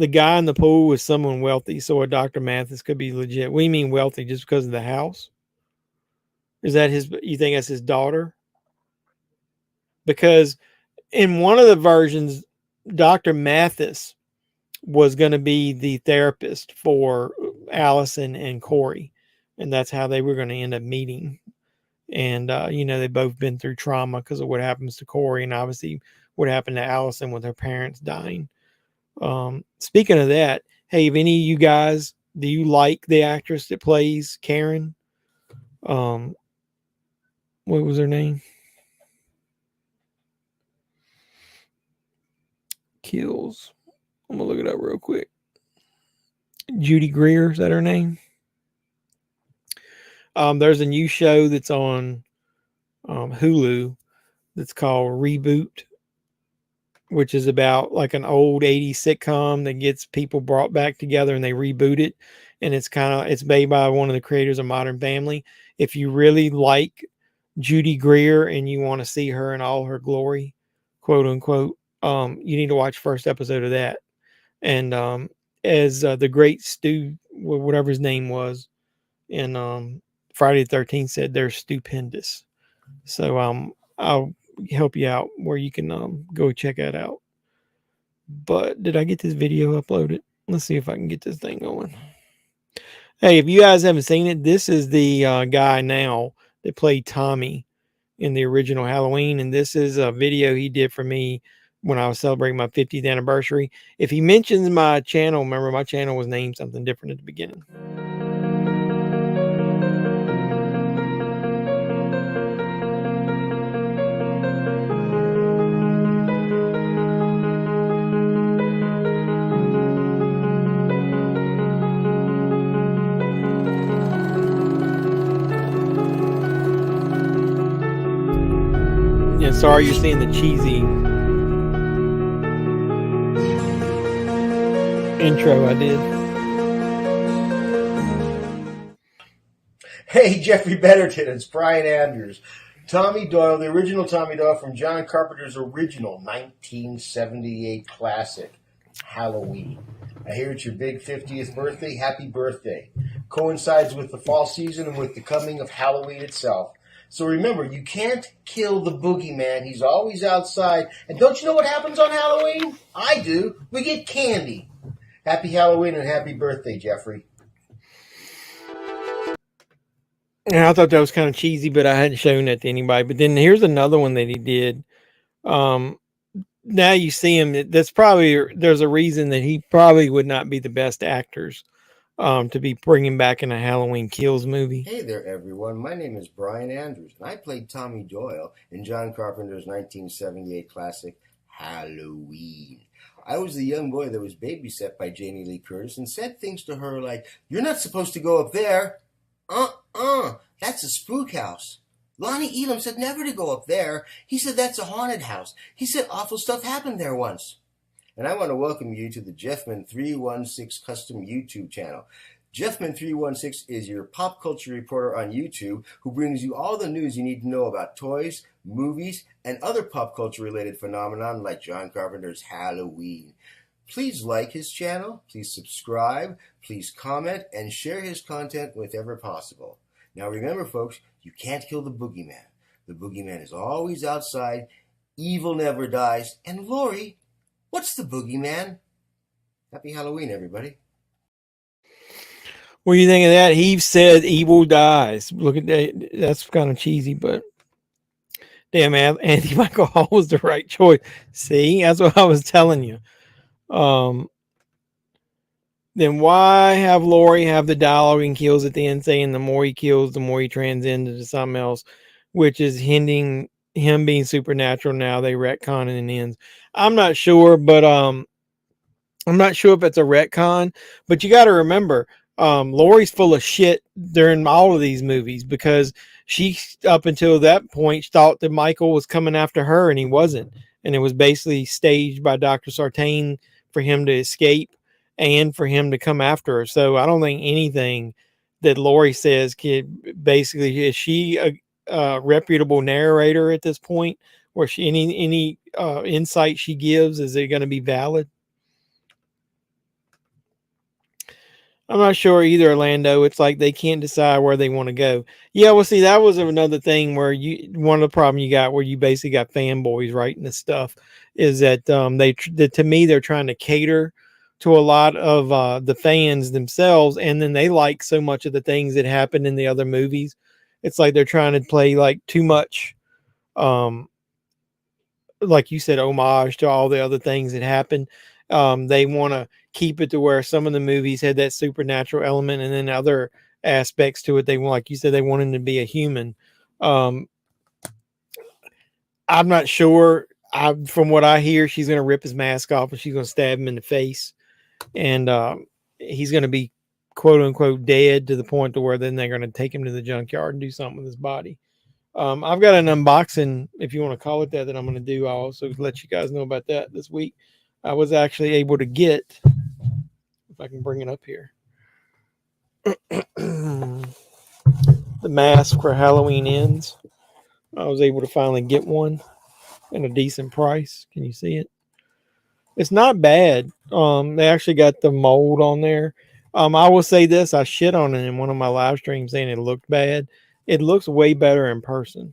guy in the pool was someone wealthy, so a Dr. Mathis could be legit. What do you mean wealthy? Just because of the house? Is that you think that's his daughter? Because in one of the versions, Dr. Mathis was going to be the therapist for Allison and Corey, and that's how they were going to end up meeting. And they've both been through trauma because of what happens to Corey, and obviously what happened to Allison with her parents dying. Speaking of that, hey, if any of you guys, do you like the actress that plays Karen? What was her name? Kills. I'm gonna look it up real quick. Judy Greer, is that her name? There's a new show that's on Hulu that's called Reboot, which is about like an old 80s sitcom that gets people brought back together and they reboot it. And it's made by one of the creators of Modern Family. If you really like Judy Greer and you want to see her in all her glory, quote unquote, you need to watch first episode of that. And as the great Stu, whatever his name was, in Friday the 13th said, they're stupendous. So I'll help you out where you can go check that out. But did I get this video uploaded? Let's see if I can get this thing going. Hey, if you guys haven't seen it, this is the guy now that played Tommy in the original Halloween. And this is a video he did for me when I was celebrating my 50th anniversary. If he mentions my channel, remember my channel was named something different at the beginning. Yeah, sorry you're seeing the cheesy intro I did. Hey, Jeffrey Betterton, it's Brian Andrews. Tommy Doyle, the original Tommy Doyle from John Carpenter's original 1978 classic, Halloween. I hear it's your big 50th birthday. Happy birthday. Coincides with the fall season and with the coming of Halloween itself. So remember, you can't kill the boogeyman. He's always outside. And don't you know what happens on Halloween? I do. We get candy. Happy Halloween and happy birthday, Jeffrey. Yeah, I thought that was kind of cheesy, but I hadn't shown that to anybody. But then here's another one that he did. Now you see him. That's probably, there's a reason that he probably would not be the best actors to be bringing back in a Halloween Kills movie. Hey there, everyone. My name is Brian Andrews, and I played Tommy Doyle in John Carpenter's 1978 classic, Halloween. I was the young boy that was babysat by Jamie Lee Curtis and said things to her like, "You're not supposed to go up there. That's a spook house." Lonnie Elam said never to go up there. He said that's a haunted house. He said awful stuff happened there once. And I want to welcome you to the JEFFMAN316 custom YouTube channel. JEFFMAN316 is your pop culture reporter on YouTube who brings you all the news you need to know about toys, movies, and other pop culture related phenomenon like John Carpenter's Halloween. Please like his channel, please subscribe, please comment, and share his content whenever possible. Now remember, folks, you can't kill the boogeyman. The boogeyman is always outside, evil never dies, and Lori, what's the boogeyman? Happy Halloween, everybody. What do you think of that? He said evil dies. Look at that. That's kind of cheesy, but damn, Anthony Michael Hall was the right choice. See, that's what I was telling you. Then why have Laurie have the dialogue and kills at the end saying the more he kills, the more he transcends into something else, which is hinting him being supernatural. Now they retcon and ends. I'm not sure, but I'm not sure if it's a retcon, but you got to remember, Laurie's full of shit during all of these movies because she, up until that point, thought that Michael was coming after her and he wasn't. And it was basically staged by Dr. Sartain for him to escape and for him to come after her. So I don't think anything that Laurie says could basically, is she a reputable narrator at this point, or she any insight she gives, is it going to be valid? I'm not sure either, Orlando. It's like they can't decide where they want to go. Yeah, well, see, that was another thing where one of the problem you got where you basically got fanboys writing this stuff is that to me, they're trying to cater to a lot of the fans themselves, and then they like so much of the things that happened in the other movies. It's like they're trying to play like too much, like you said, homage to all the other things that happened. They want to keep it to where some of the movies had that supernatural element, and then other aspects to it, they want, like you said, they want him to be a human. I'm not sure. From what I hear, she's going to rip his mask off and she's going to stab him in the face, and he's going to be quote unquote dead to the point to where then they're going to take him to the junkyard and do something with his body. I've got an unboxing, if you want to call it that I'm going to do. I'll also let you guys know about that this week. I was actually able to get, if I can bring it up here, the mask for Halloween Ends. I was able to finally get one at a decent price. Can you see it? It's not bad. They actually got the mold on there. I will say this: I shit on it in one of my live streams saying it looked bad. It looks way better in person.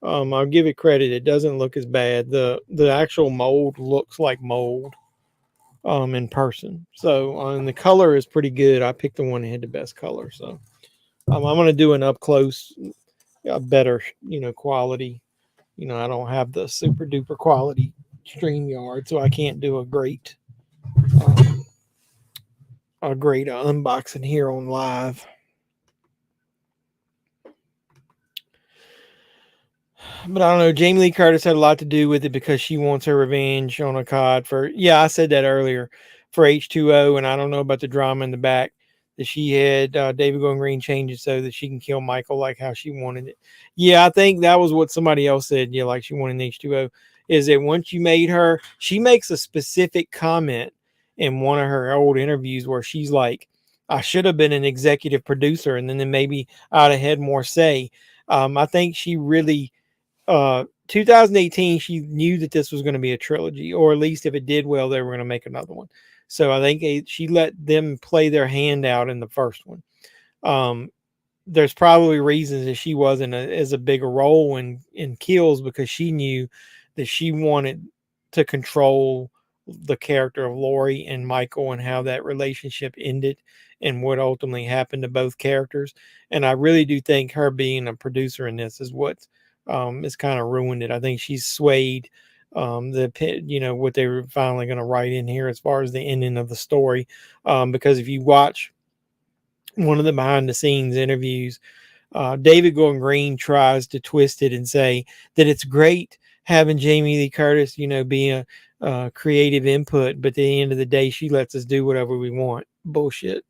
I'll give it credit. It doesn't look as bad. The actual mold looks like mold in person. So and the color is pretty good. I picked the one that had the best color. So I'm going to do an up close, better quality. I don't have the super duper quality StreamYard, so I can't do um, a great unboxing here on live. But I don't know. Jamie Lee Curtis had a lot to do with it because she wants her revenge on Akkad for, I said that earlier, for H2O. And I don't know about the drama in the back that she had David Gordon Green change it so that she can kill Michael like how she wanted it. Yeah, I think that was what somebody else said. Yeah, like she wanted H2O. Is that once you made her, she makes a specific comment in one of her old interviews where she's like, I should have been an executive producer and then maybe I'd have had more say. I think she really 2018 she knew that this was going to be a trilogy, or at least if it did well they were going to make another one. So I think she let them play their hand out in the first one. There's probably reasons that she wasn't as a bigger role in Kills because she knew that she wanted to control the character of Lori and Michael and how that relationship ended and what ultimately happened to both characters. And I really do think her being a producer in this is what has kind of ruined it. I think she's swayed what they were finally going to write in here as far as the ending of the story. Because if you watch one of the behind the scenes interviews, David Gordon Green tries to twist it and say that it's great having Jamie Lee Curtis, be a creative input, but at the end of the day, she lets us do whatever we want. Bullshit.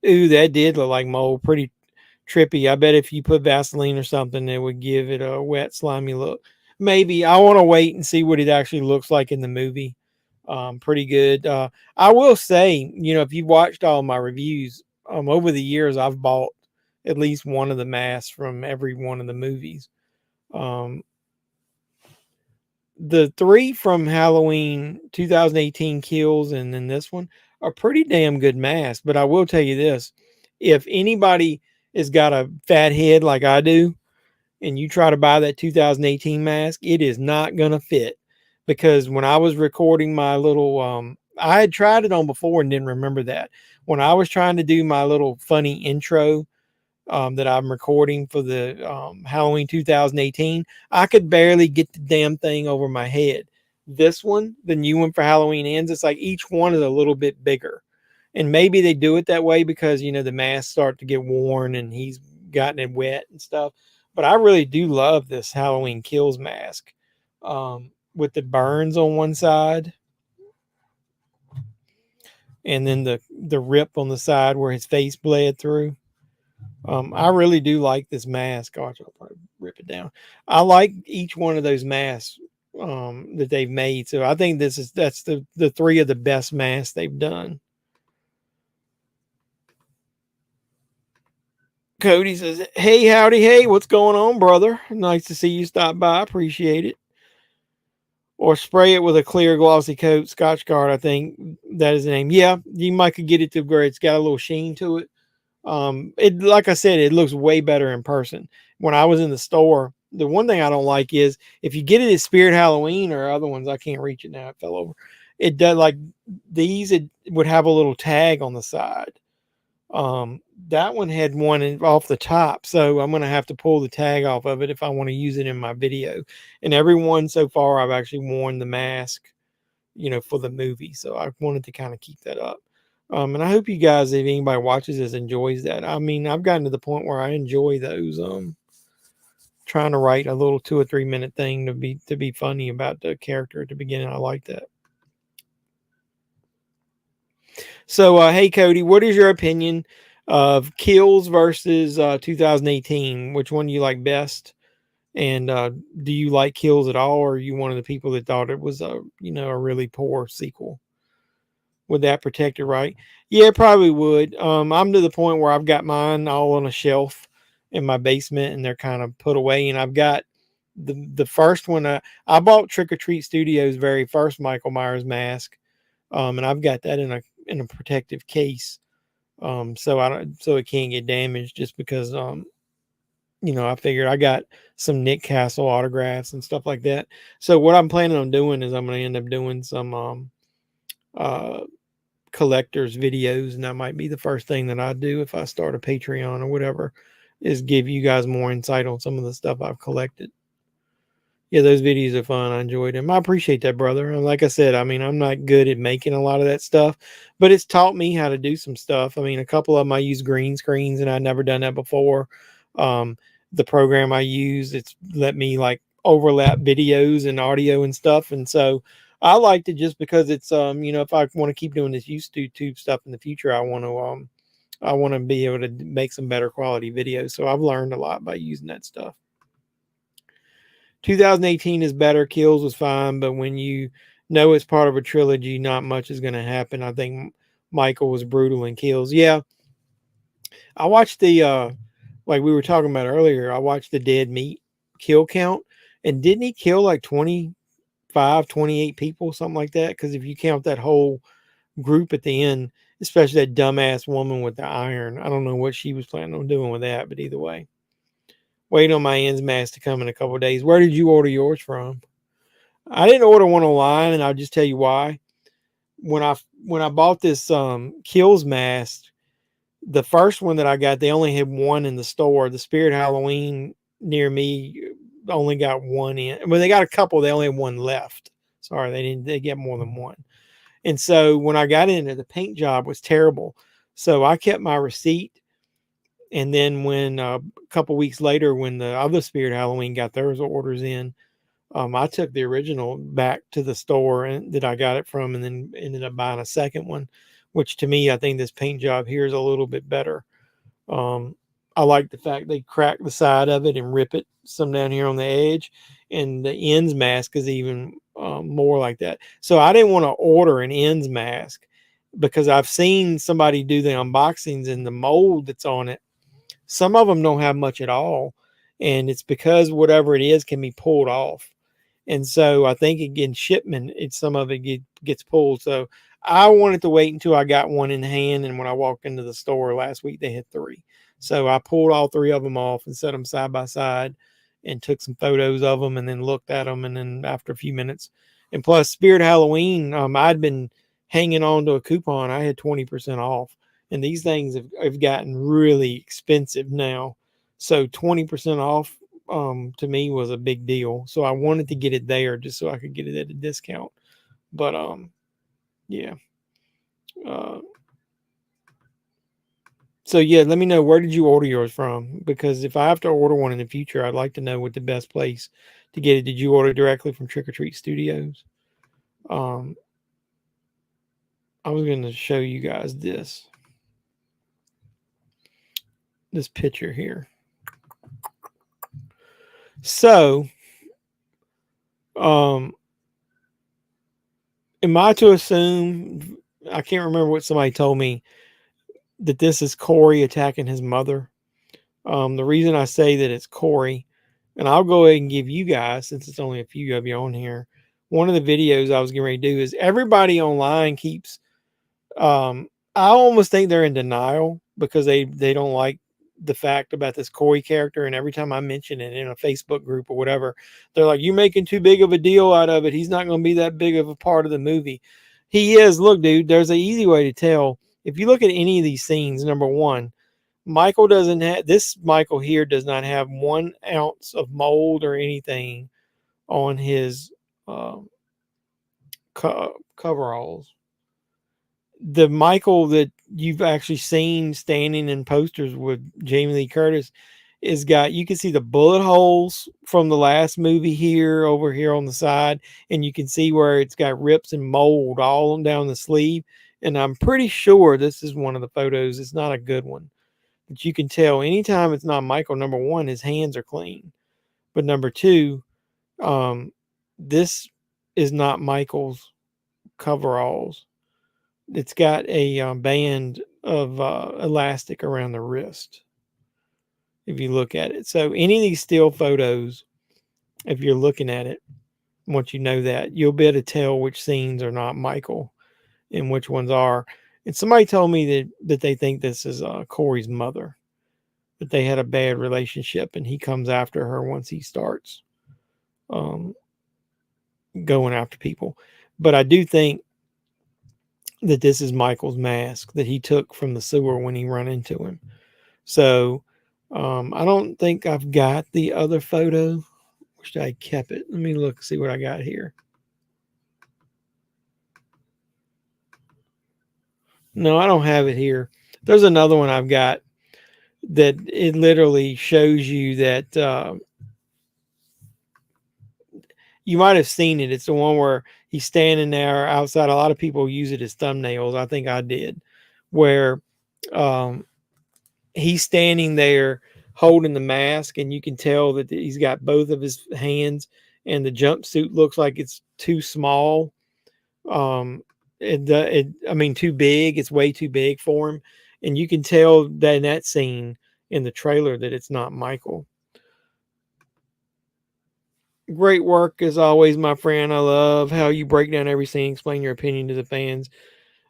Ooh, that did look like mold. Pretty trippy. I bet if you put Vaseline or something, it would give it a wet, slimy look. Maybe. I want to wait and see what it actually looks like in the movie. Pretty good. I will say, if you've watched all my reviews, over the years, I've bought at least one of the masks from every one of the movies. The three from Halloween 2018 Kills and then this one are pretty damn good masks. But I will tell you this, if anybody has got a fat head like I do, and you try to buy that 2018 mask, it is not going to fit. Because when I was recording my little, I had tried it on before and didn't remember that. When I was trying to do my little funny intro that I'm recording for the Halloween 2018, I could barely get the damn thing over my head. This one, the new one for Halloween Ends, it's like each one is a little bit bigger. And maybe they do it that way because, the masks start to get worn and he's gotten it wet and stuff. But I really do love this Halloween Kills mask with the burns on one side. And then the rip on the side where his face bled through. I really do like this mask. Gosh, I'll probably rip it down. I like each one of those masks that they've made. So I think that's the three of the best masks they've done. Cody says, hey, howdy, hey, what's going on, brother? Nice to see you stop by. Appreciate it. Or spray it with a clear glossy coat, Scotch Guard, I think that is the name. Yeah, you might could get it to where it's got a little sheen to it. It, like I said, it looks way better in person. When I was in the store, the one thing I don't like is if you get it at Spirit Halloween or other ones, I can't reach it now, it fell over. It does, like these, it would have a little tag on the side. That one had one off the top, so I'm going to have to pull the tag off of it if I want to use it in my video. And every one so far, I've actually worn the mask, for the movie. So I wanted to kind of keep that up. And I hope you guys, if anybody watches this, enjoys that. I mean, I've gotten to the point where I enjoy those. Trying to write a little 2 or 3 minute thing to be funny about the character at the beginning. I like that. So, hey, Cody, what is your opinion of Kills versus 2018? Which one do you like best? And do you like Kills at all? Or are you one of the people that thought it was a really poor sequel? Would that protect it right? Yeah, it probably would. I'm to the point where I've got mine all on a shelf in my basement and they're kind of put away. And I've got the first one I bought Trick or Treat Studios' very first Michael Myers mask, and I've got that in a protective case, so it can't get damaged. Just because I figured I got some Nick Castle autographs and stuff like that. So what I'm planning on doing is I'm going to end up doing some collectors videos, and that might be the first thing that I do if I start a Patreon or whatever, is give you guys more insight on some of the stuff I've collected. Yeah, those videos are fun. I enjoyed them. I appreciate that, brother. And like I said, I mean, I'm not good at making a lot of that stuff, but it's taught me how to do some stuff. I mean, a couple of them I use green screens, and I'd never done that before. The program I use, it's let me like overlap videos and audio and stuff. And so I liked it just because it's, if I want to keep doing this YouTube stuff in the future, I want to be able to make some better quality videos. So I've learned a lot by using that stuff. 2018 is better. Kills was fine, but when you know it's part of a trilogy, not much is going to happen. I think Michael was brutal in Kills. Yeah, I watched the like we were talking about earlier. I watched the dead meat kill count, and didn't he kill like 25, 28 people, something like that? Because if you count that whole group at the end, especially that dumbass woman with the iron, I don't know what she was planning on doing with that, but either way. Waiting on my ends mask to come in a couple of days. Where did you order yours from? I didn't order one online, and I'll just tell you why. When I bought this Kills mask, the first one that I got, they only had one in the store. The Spirit Halloween near me only got one in. Well, they got a couple. They only had one left. Sorry, they get more than one. And so when I got in there, the paint job was terrible. So I kept my receipt. And then when a couple weeks later, when the other Spirit Halloween got theirs orders in, I took the original back to the store that I got it from, and then ended up buying a second one, which to me, I think this paint job here is a little bit better. I like the fact they crack the side of it and rip it some down here on the edge, and the ends mask is even more like that. So I didn't want to order an ends mask because I've seen somebody do the unboxings, and the mold that's on it, some of them don't have much at all. And it's because whatever it is can be pulled off. And so I think again, shipment, some of it gets pulled. So I wanted to wait until I got one in hand. And when I walked into the store last week, they had 3. So I pulled all 3 of them off and set them side by side and took some photos of them and then looked at them. And then after a few minutes, and plus Spirit Halloween, I'd been hanging on to a coupon. I had 20% off. And these things have gotten really expensive now. So 20% off to me was a big deal. So I wanted to get it there just so I could get it at a discount. But yeah. So yeah, let me know, where did you order yours from? Because if I have to order one in the future, I'd like to know what the best place to get it. Did you order directly from Trick or Treat Studios? I was going to show you guys this picture here. So, am I to assume, I can't remember what somebody told me, that this is Corey attacking his mother? The reason I say that it's Corey, and I'll go ahead and give you guys, since it's only a few of you on here, one of the videos I was getting ready to do is everybody online keeps, I almost think they're in denial because they don't like the fact about this Corey character. And every time I mention it in a Facebook group or whatever, they're like, you're making too big of a deal out of it. He's not going to be that big of a part of the movie. He is. Look, dude, there's an easy way to tell. If you look at any of these scenes, number one, Michael here does not have 1 ounce of mold or anything on his coveralls. The Michael that you've actually seen standing in posters with Jamie Lee Curtis is got, you can see the bullet holes from the last movie here, over here on the side, and you can see where it's got rips and mold all down the sleeve. And I'm pretty sure this is one of the photos. It's not a good one, but you can tell anytime it's not Michael. Number one, his hands are clean, but number two, this is not Michael's coveralls. It's got a band of elastic around the wrist, if you look at it. So any of these still photos, if you're looking at it. Once you know that, you'll be able to tell which scenes are not Michael and which ones are. And somebody told me that they think this is Corey's mother, that they had a bad relationship, and he comes after her once he starts um, going after people. But I do think that this is Michael's mask that he took from the sewer when he run into him. So I don't think I've got the other photo. Wish I kept it. Let me look, see what I got here. No, I don't have it here. There's another one I've got that it literally shows you that you might have seen it. It's the one where he's standing there outside. A lot of people use it as thumbnails. I think I did, where um, he's standing there holding the mask, and you can tell that he's got both of his hands, and the jumpsuit looks like it's too small. I mean, too big. It's way too big for him, and you can tell that in that scene in the trailer that it's not Michael. Great work as always, my friend. I love how you break down every scene, explain your opinion to the fans.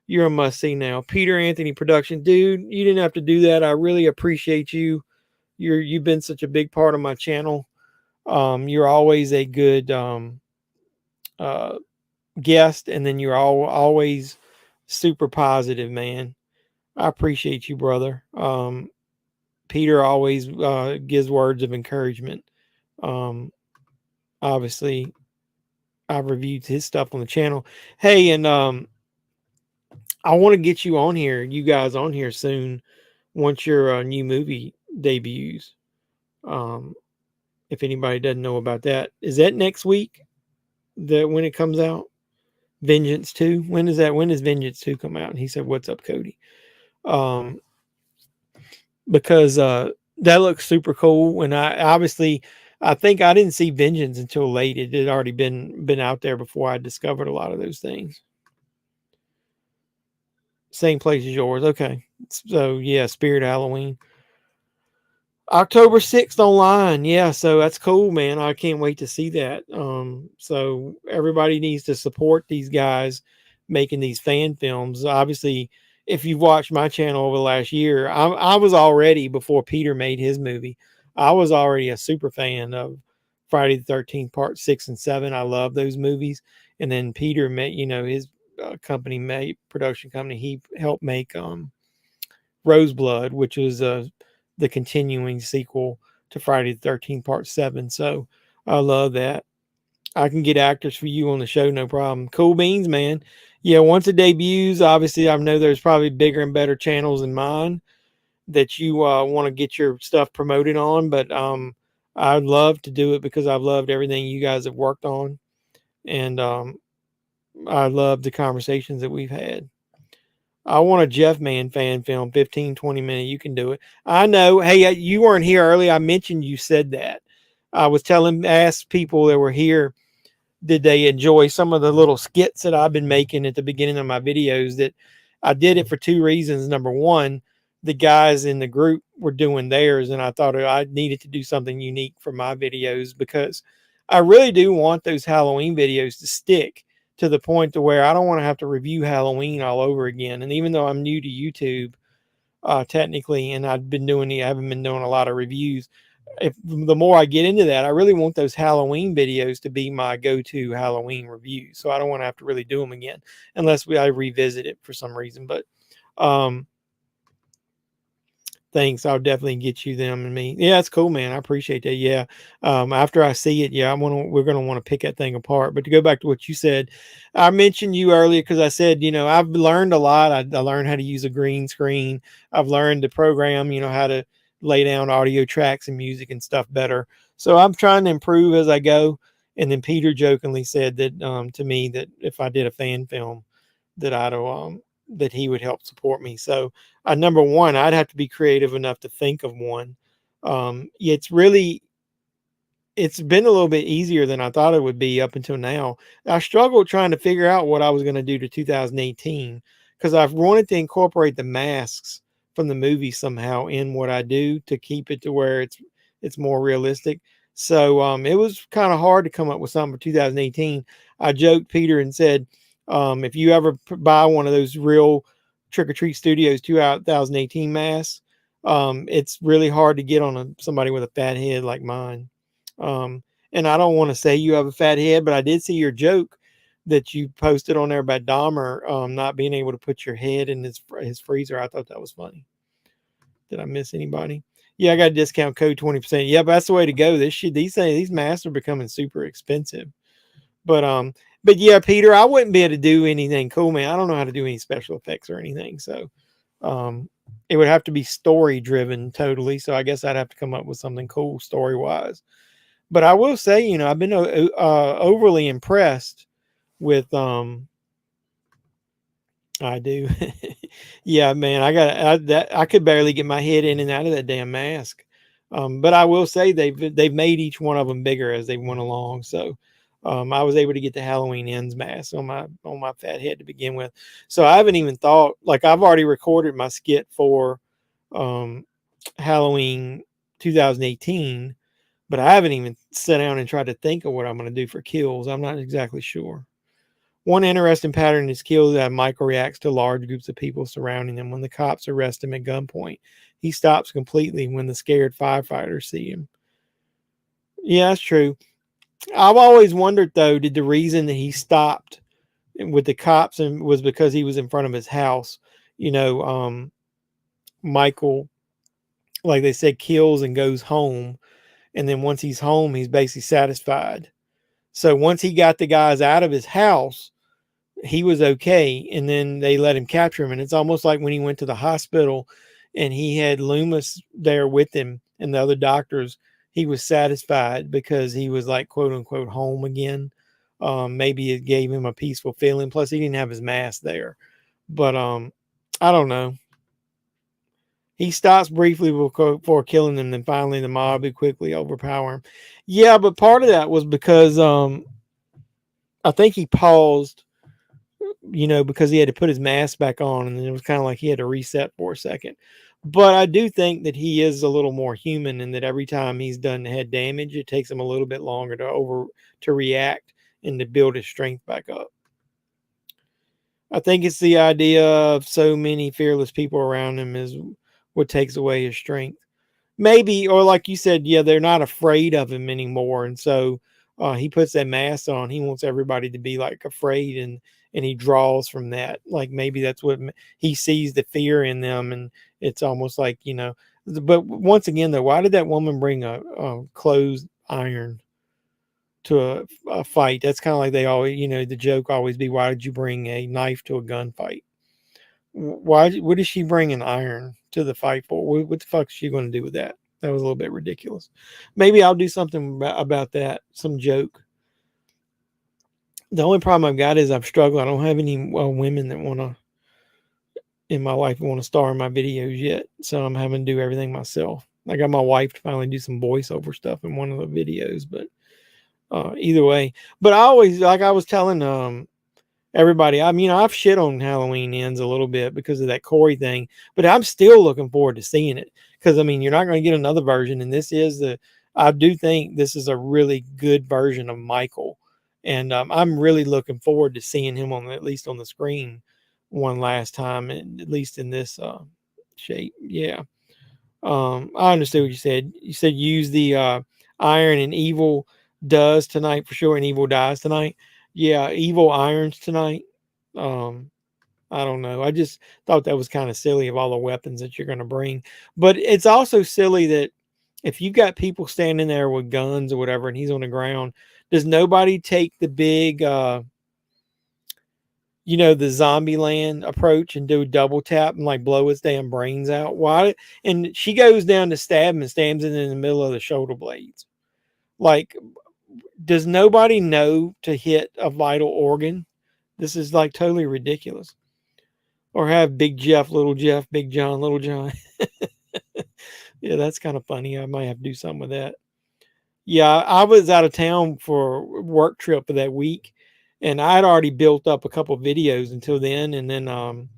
You're a must see now. Peter Anthony Production, dude. You didn't have to do that. I really appreciate you. You've been such a big part of my channel. You're always a good guest, and then you're always super positive, man. I appreciate you, brother. Peter always gives words of encouragement. Obviously, I've reviewed his stuff on the channel. Hey, and I want to get you on here, you guys on here soon, once your new movie debuts. If anybody doesn't know about that, is that next week? That when it comes out, Vengeance 2. When is that? When does Vengeance 2 come out? And he said, "What's up, Cody?" Because that looks super cool. And I think I didn't see Vengeance until late. It had already been out there before I discovered a lot of those things. Same place as yours. Okay. So yeah, Spirit Halloween. October 6th online. Yeah, so that's cool, man. I can't wait to see that. So everybody needs to support these guys making these fan films. Obviously, if you've watched my channel over the last year, I was already, before Peter made his movie, I was already a super fan of Friday the 13th Part 6 and 7. I love those movies. And then Peter made, his production company, he helped make Roseblood, which was the continuing sequel to Friday the 13th Part 7. So I love that. I can get actors for you on the show, no problem. Cool beans, man. Yeah, once it debuts, obviously I know there's probably bigger and better channels than mine that you want to get your stuff promoted on, but I'd love to do it because I've loved everything you guys have worked on, and I love the conversations that we've had. I want a Jeff Man fan film, 15, 20 minutes. You can do it. I know. Hey, you weren't here earlier. I mentioned you said that. I was asked people that were here, did they enjoy some of the little skits that I've been making at the beginning of my videos? That I did it for two reasons. Number one, the guys in the group were doing theirs, and I thought I needed to do something unique for my videos because I really do want those Halloween videos to stick to the point to where I don't want to have to review Halloween all over again. And even though I'm new to YouTube, technically, and I haven't been doing a lot of reviews, if the more I get into that, I really want those Halloween videos to be my go-to Halloween reviews. So I don't want to have to really do them again unless I revisit it for some reason. But thanks. I'll definitely get you them and me. Yeah, it's cool, man. I appreciate that. Yeah. After I see it, yeah, we're going to want to pick that thing apart. But to go back to what you said, I mentioned you earlier because I said, I've learned a lot. I learned how to use a green screen. I've learned to program, how to lay down audio tracks and music and stuff better. So I'm trying to improve as I go. And then Peter jokingly said that to me that if I did a fan film, that that he would help support me. So number one, I'd have to be creative enough to think of one. It's been a little bit easier than I thought it would be up until now. I struggled trying to figure out what I was going to do to 2018 because I've wanted to incorporate the masks from the movie somehow in what I do to keep it to where it's more realistic. So it was kind of hard to come up with something for 2018. I joked Peter and said, if you ever buy one of those real Trick or Treat Studios 2018 masks, it's really hard to get on somebody with a fat head like mine. And I don't want to say you have a fat head, but I did see your joke that you posted on there about Dahmer not being able to put your head in his freezer. I thought that was funny. Did I miss anybody? Yeah, I got a discount code 20%. Yeah, but that's the way to go. These masks are becoming super expensive. But yeah, Peter, I wouldn't be able to do anything cool, man. I don't know how to do any special effects or anything. So it would have to be story driven totally. So I guess I'd have to come up with something cool story wise. But I will say, I've been overly impressed with I do. Yeah, man, I could barely get my head in and out of that damn mask. But I will say they've made each one of them bigger as they went along. So I was able to get the Halloween Ends mask on my fat head to begin with. So I haven't even thought, like, I've already recorded my skit for Halloween 2018, but I haven't even sat down and tried to think of what I'm going to do for kills. I'm not exactly sure. One interesting pattern is kills that Michael reacts to large groups of people surrounding him. When the cops arrest him at gunpoint, he stops completely when the scared firefighters see him. Yeah, that's true. I've always wondered, though, did the reason that he stopped with the cops and was because he was in front of his house? Michael, like they said, kills and goes home. And then once he's home, he's basically satisfied. So once he got the guys out of his house, he was okay. And then they let him capture him. And it's almost like when he went to the hospital and he had Loomis there with him and the other doctors, he was satisfied because he was like, quote unquote, home again. Maybe it gave him a peaceful feeling. Plus he didn't have his mask there, but I don't know. He stops briefly before killing them. Then finally the mob would quickly overpower him. Yeah. But part of that was because I think he paused, because he had to put his mask back on, and it was kind of like he had to reset for a second. But I do think that he is a little more human, and that every time he's done head damage, it takes him a little bit longer to react and to build his strength back up. I think it's the idea of so many fearless people around him is what takes away his strength. Maybe, or like you said, yeah, they're not afraid of him anymore, and so he puts that mask on. He wants everybody to be like afraid, and he draws from that. Like maybe that's what he sees, the fear in them, and it's almost like, But once again, though, why did that woman bring a closed iron to a fight? That's kind of like they always, the joke always be, why did you bring a knife to a gunfight? What does she bring an iron to the fight for? What the fuck is she going to do with that? That was a little bit ridiculous. Maybe I'll do something about that, some joke. The only problem I've got is I've struggled. I don't have any women that want to, in my life, want to star in my videos yet. So I'm having to do everything myself. I got my wife to finally do some voiceover stuff in one of the videos, but either way. But I always, like I was telling everybody, I've shit on Halloween Ends a little bit because of that Corey thing, but I'm still looking forward to seeing it because, you're not going to get another version. And I do think this is a really good version of Michael. And I'm really looking forward to seeing him at least on the screen one last time, at least in this shape. Yeah. I understood what you said. You said use the iron, and evil does tonight for sure, and evil dies tonight. Yeah, evil irons tonight. I don't know. I just thought that was kind of silly of all the weapons that you're going to bring. But it's also silly that if you've got people standing there with guns or whatever, and he's on the ground, does nobody take the big, the zombie land approach and do a double tap and like blow his damn brains out? Why? And she goes down to stab him and stabs him in the middle of the shoulder blades. Like, does nobody know to hit a vital organ? This is like totally ridiculous. Or have Big Jeff, Little Jeff, Big John, Little John. Yeah, that's kind of funny. I might have to do something with that. Yeah, I was out of town for a work trip for that week, and I had already built up a couple of videos until then. And then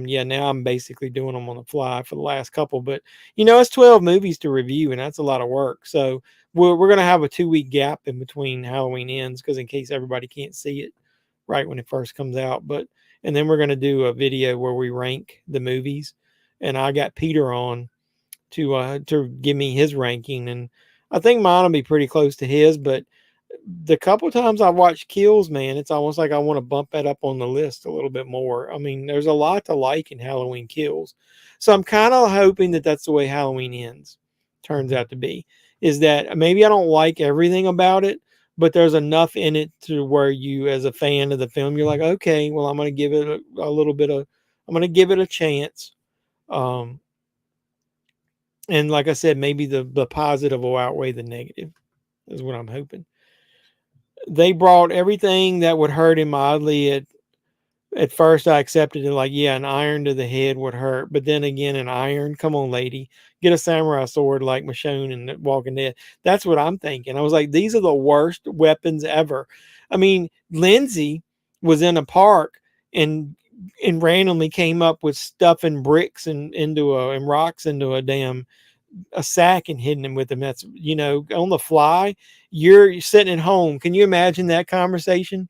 Yeah, now I'm basically doing them on the fly for the last couple, but it's 12 movies to review, and that's a lot of work. So we're gonna have a 2 week gap in between Halloween ends, because in case everybody can't see it right when it first comes out. And then we're gonna do a video where we rank the movies, and I got Peter on to give me his ranking, and I think mine will be pretty close to his. But the couple times I've watched Kills, man, it's almost like I want to bump that up on the list a little bit more. I mean, there's a lot to like in Halloween Kills. So I'm kind of hoping that that's the way Halloween Ends turns out to be. Is that maybe I don't like everything about it, but there's enough in it to where you, as a fan of the film, you're like, okay, well, I'm going to give it a little bit of, I'm going to give it a chance. And like I said, maybe the positive will outweigh the negative, is what I'm hoping. They brought everything that would hurt him mildly. At first I accepted it, like, yeah, an iron to the head would hurt. But then again, an iron, come on, lady, get a samurai sword like Michonne in Walking Dead. That's what I'm thinking. I was like, these are the worst weapons ever. I mean, Lindsay was in a park and randomly came up with stuffing bricks and rocks into a sack and hitting him with them. That's, on the fly. You're sitting at home. Can you imagine that conversation?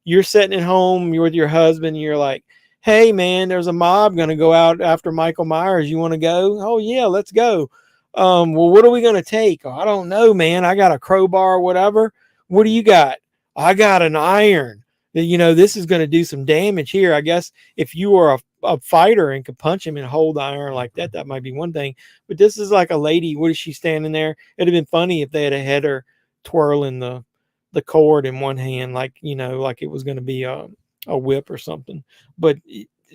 You're sitting at home, you're with your husband, and you're like, hey man, there's a mob going to go out after Michael Myers. You want to go? Oh yeah, let's go. Well, what are we going to take? Oh, I don't know, man. I got a crowbar or whatever. What do you got? I got an iron. This is going to do some damage here. I guess if you were a fighter and could punch him and hold the iron like that, that might be one thing. But this is like a lady. What is she standing there? It'd have been funny if they had her twirling the cord in one hand, like it was going to be a whip or something. But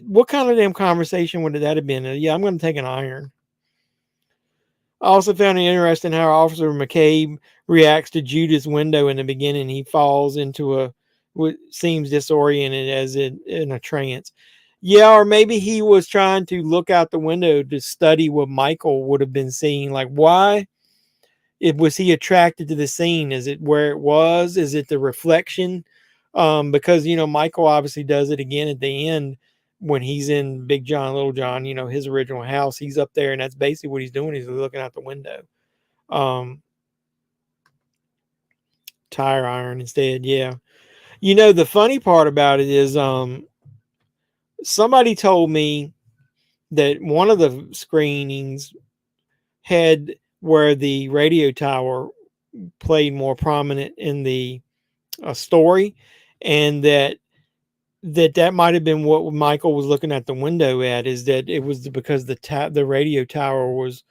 what kind of damn conversation would that have been? Yeah, I'm going to take an iron. I also found it interesting how Officer McCabe reacts to Judith's window in the beginning. He falls into what seems disoriented, as in a trance. Yeah, or maybe he was trying to look out the window to study what Michael would have been seeing. Like, why? Was he attracted to the scene? Is it where it was? Is it the reflection? Because Michael obviously does it again at the end when he's in Big John, Little John, his original house. He's up there, and that's basically what he's doing. He's looking out the window. Tire iron instead, yeah. The funny part about it is somebody told me that one of the screenings had where the radio tower played more prominent in the story, and that might have been what Michael was looking at the window at, is that it was because the radio tower was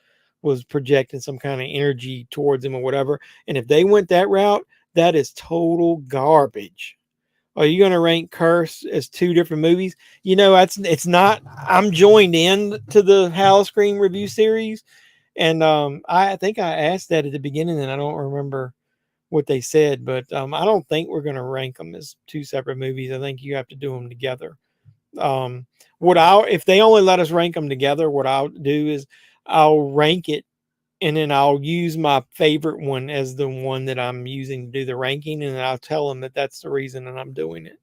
projecting some kind of energy towards him or whatever. And if they went that route, that is total garbage. Are you going to rank Curse as two different movies? It's not. I'm joined in to the Howl-O-Scream review series, and I think I asked that at the beginning, and I don't remember what they said, but I don't think we're going to rank them as two separate movies. I think you have to do them together. If they only let us rank them together, what I'll do is I'll rank it, and then I'll use my favorite one as the one that I'm using to do the ranking, and I'll tell them that that's the reason that I'm doing it.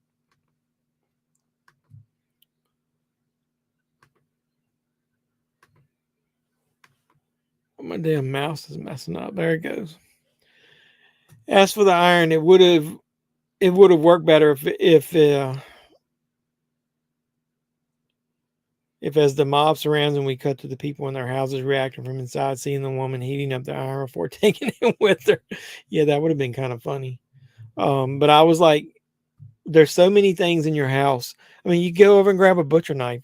My damn mouse is messing up. There it goes. As for the iron, it would have worked better if as the mob surrounds and we cut to the people in their houses reacting from inside, seeing the woman heating up the iron before taking it with her. Yeah, that would have been kind of funny. But I was like, there's so many things in your house. I mean, you go over and grab a butcher knife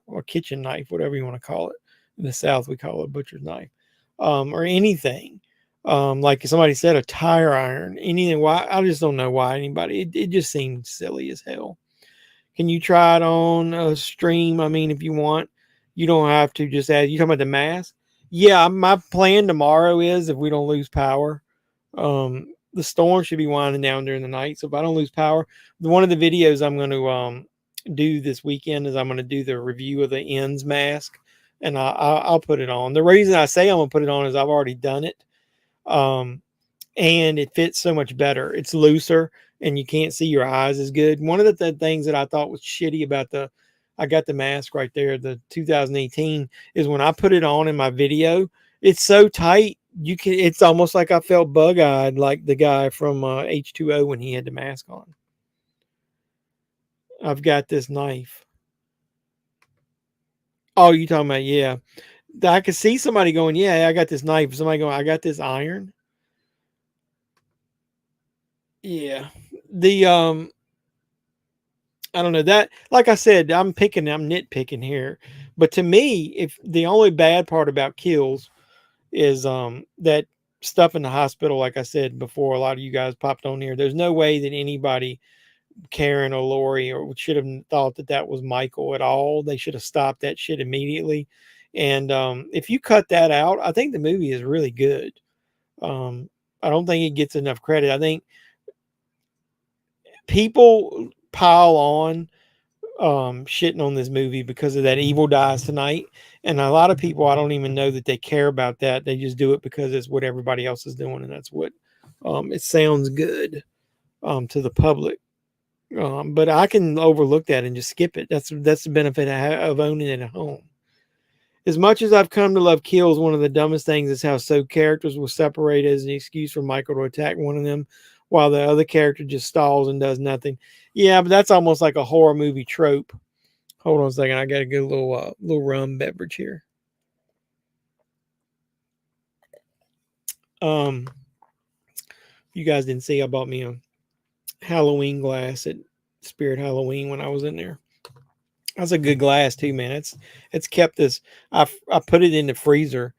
or kitchen knife, whatever you want to call it. In the South, we call it a butcher's knife, or anything. Like somebody said, a tire iron, anything. Why? I just don't know why anybody. It just seems silly as hell. Can you try it on a stream? I mean, if you want, you don't have to just add. You talking about the mask? Yeah, my plan tomorrow is, if we don't lose power, the storm should be winding down during the night. So if I don't lose power, one of the videos I'm going to do this weekend is I'm going to do the review of the Ends mask, and I'll put it on. The reason I say I'm going to put it on is I've already done it. And it fits so much better. It's looser, and you can't see your eyes as good. One of the things that I thought was shitty about I got the mask right there. The 2018 is when I put it on in my video. It's so tight. It's almost like I felt bug-eyed like the guy from H2O when he had the mask on. I've got this knife. Oh, you talking about, yeah. I could see somebody going, yeah, I got this knife. Somebody going, I got this iron. Yeah. I don't know that, like I said, I'm nitpicking here. But to me, if the only bad part about kills is that stuff in the hospital, like I said before, a lot of you guys popped on here. There's no way that anybody, Karen or Lori, or should have thought that that was Michael at all. They should have stopped that shit immediately. And if you cut that out, I think the movie is really good. I don't think it gets enough credit. I think people pile on shitting on this movie because of that Evil Dies Tonight. And a lot of people, I don't even know that they care about that. They just do it because it's what everybody else is doing. And that's what it sounds good to the public. But I can overlook that and just skip it. That's the benefit of owning it at home. As much as I've come to love kills, one of the dumbest things is how so characters will separate as an excuse for Michael to attack one of them while the other character just stalls and does nothing. Yeah, but that's almost like a horror movie trope. Hold on a second. I got to get a little rum beverage here. You guys didn't see, I bought me a Halloween glass at Spirit Halloween when I was in there. That's a good glass too, man. It's kept this. I put it in the freezer,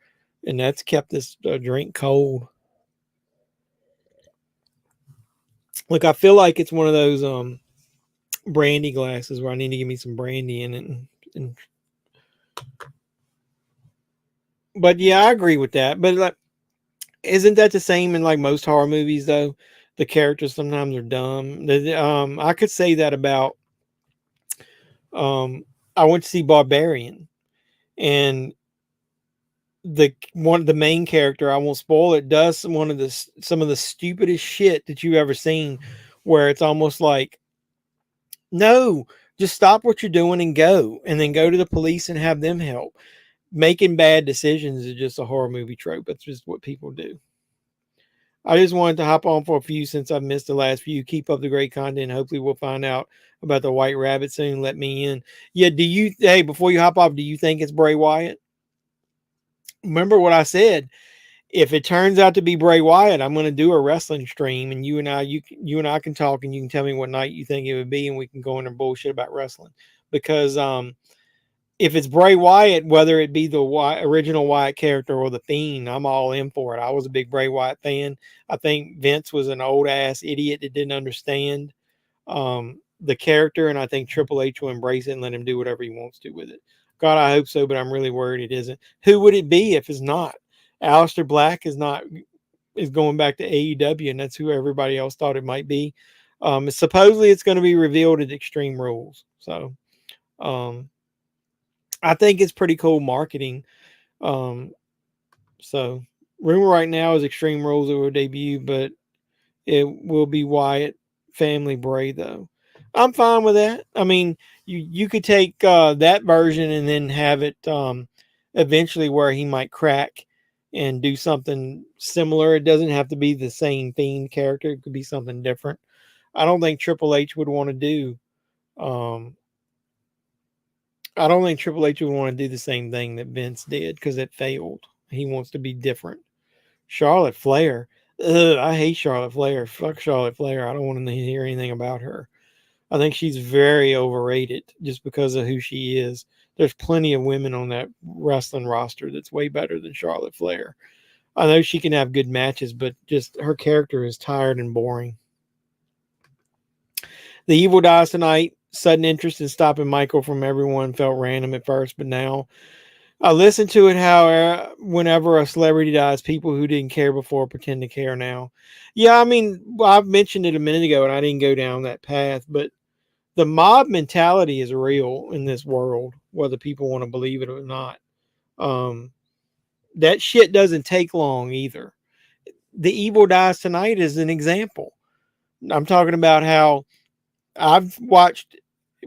and that's kept this drink cold. Look, I feel like it's one of those brandy glasses where I need to give me some brandy in it. But yeah, I agree with that. But like, isn't that the same in like most horror movies though? The characters sometimes are dumb. I could say that about. I went to see Barbarian, and the main character, I won't spoil it, does some of the stupidest shit that you've ever seen, where it's almost like, no, just stop what you're doing and go, and then go to the police and have them help. Making bad decisions is just a horror movie trope. That's just what people do. I just wanted to hop on for a few since I've missed the last few. Keep up the great content. Hopefully we'll find out about the White Rabbit soon. Let me in. Yeah, before you hop off, do you think it's Bray Wyatt? Remember what I said. If it turns out to be Bray Wyatt, I'm going to do a wrestling stream, and you and I can talk, and you can tell me what night you think it would be, and we can go into bullshit about wrestling. Because if it's Bray Wyatt, whether it be the original Wyatt character or the Fiend, I'm all in for it. I was a big Bray Wyatt fan. I think Vince was an old ass idiot that didn't understand the character, and I think Triple H will embrace it and let him do whatever he wants to with it. God, I hope so, but I'm really worried it isn't. Who would it be if it's not? Aleister Black is going back to AEW, and that's who everybody else thought it might be. Supposedly it's going to be revealed at Extreme Rules. So I think it's pretty cool marketing. So rumor right now is Extreme Rules will debut, but it will be Wyatt Family Bray though. I'm fine with that. I mean, you could take that version and then have it eventually where he might crack and do something similar. It doesn't have to be the same Fiend character. It could be something different. I don't think Triple H would want to do. I don't think Triple H would want to do the same thing that Vince did because it failed. He wants to be different. Charlotte Flair. Ugh, I hate Charlotte Flair. Fuck Charlotte Flair. I don't want to hear anything about her. I think she's very overrated just because of who she is. There's plenty of women on that wrestling roster that's way better than Charlotte Flair. I know she can have good matches, but just her character is tired and boring. The Evil Dies Tonight. Sudden interest in stopping Michael from everyone felt random at first, but now I listen to it how whenever a celebrity dies, people who didn't care before pretend to care now. Yeah, I mean, I've mentioned it a minute ago, and I didn't go down that path, but the mob mentality is real in this world, whether people want to believe it or not. That shit doesn't take long either. The Evil Dies Tonight is an example. I'm talking about how I've watched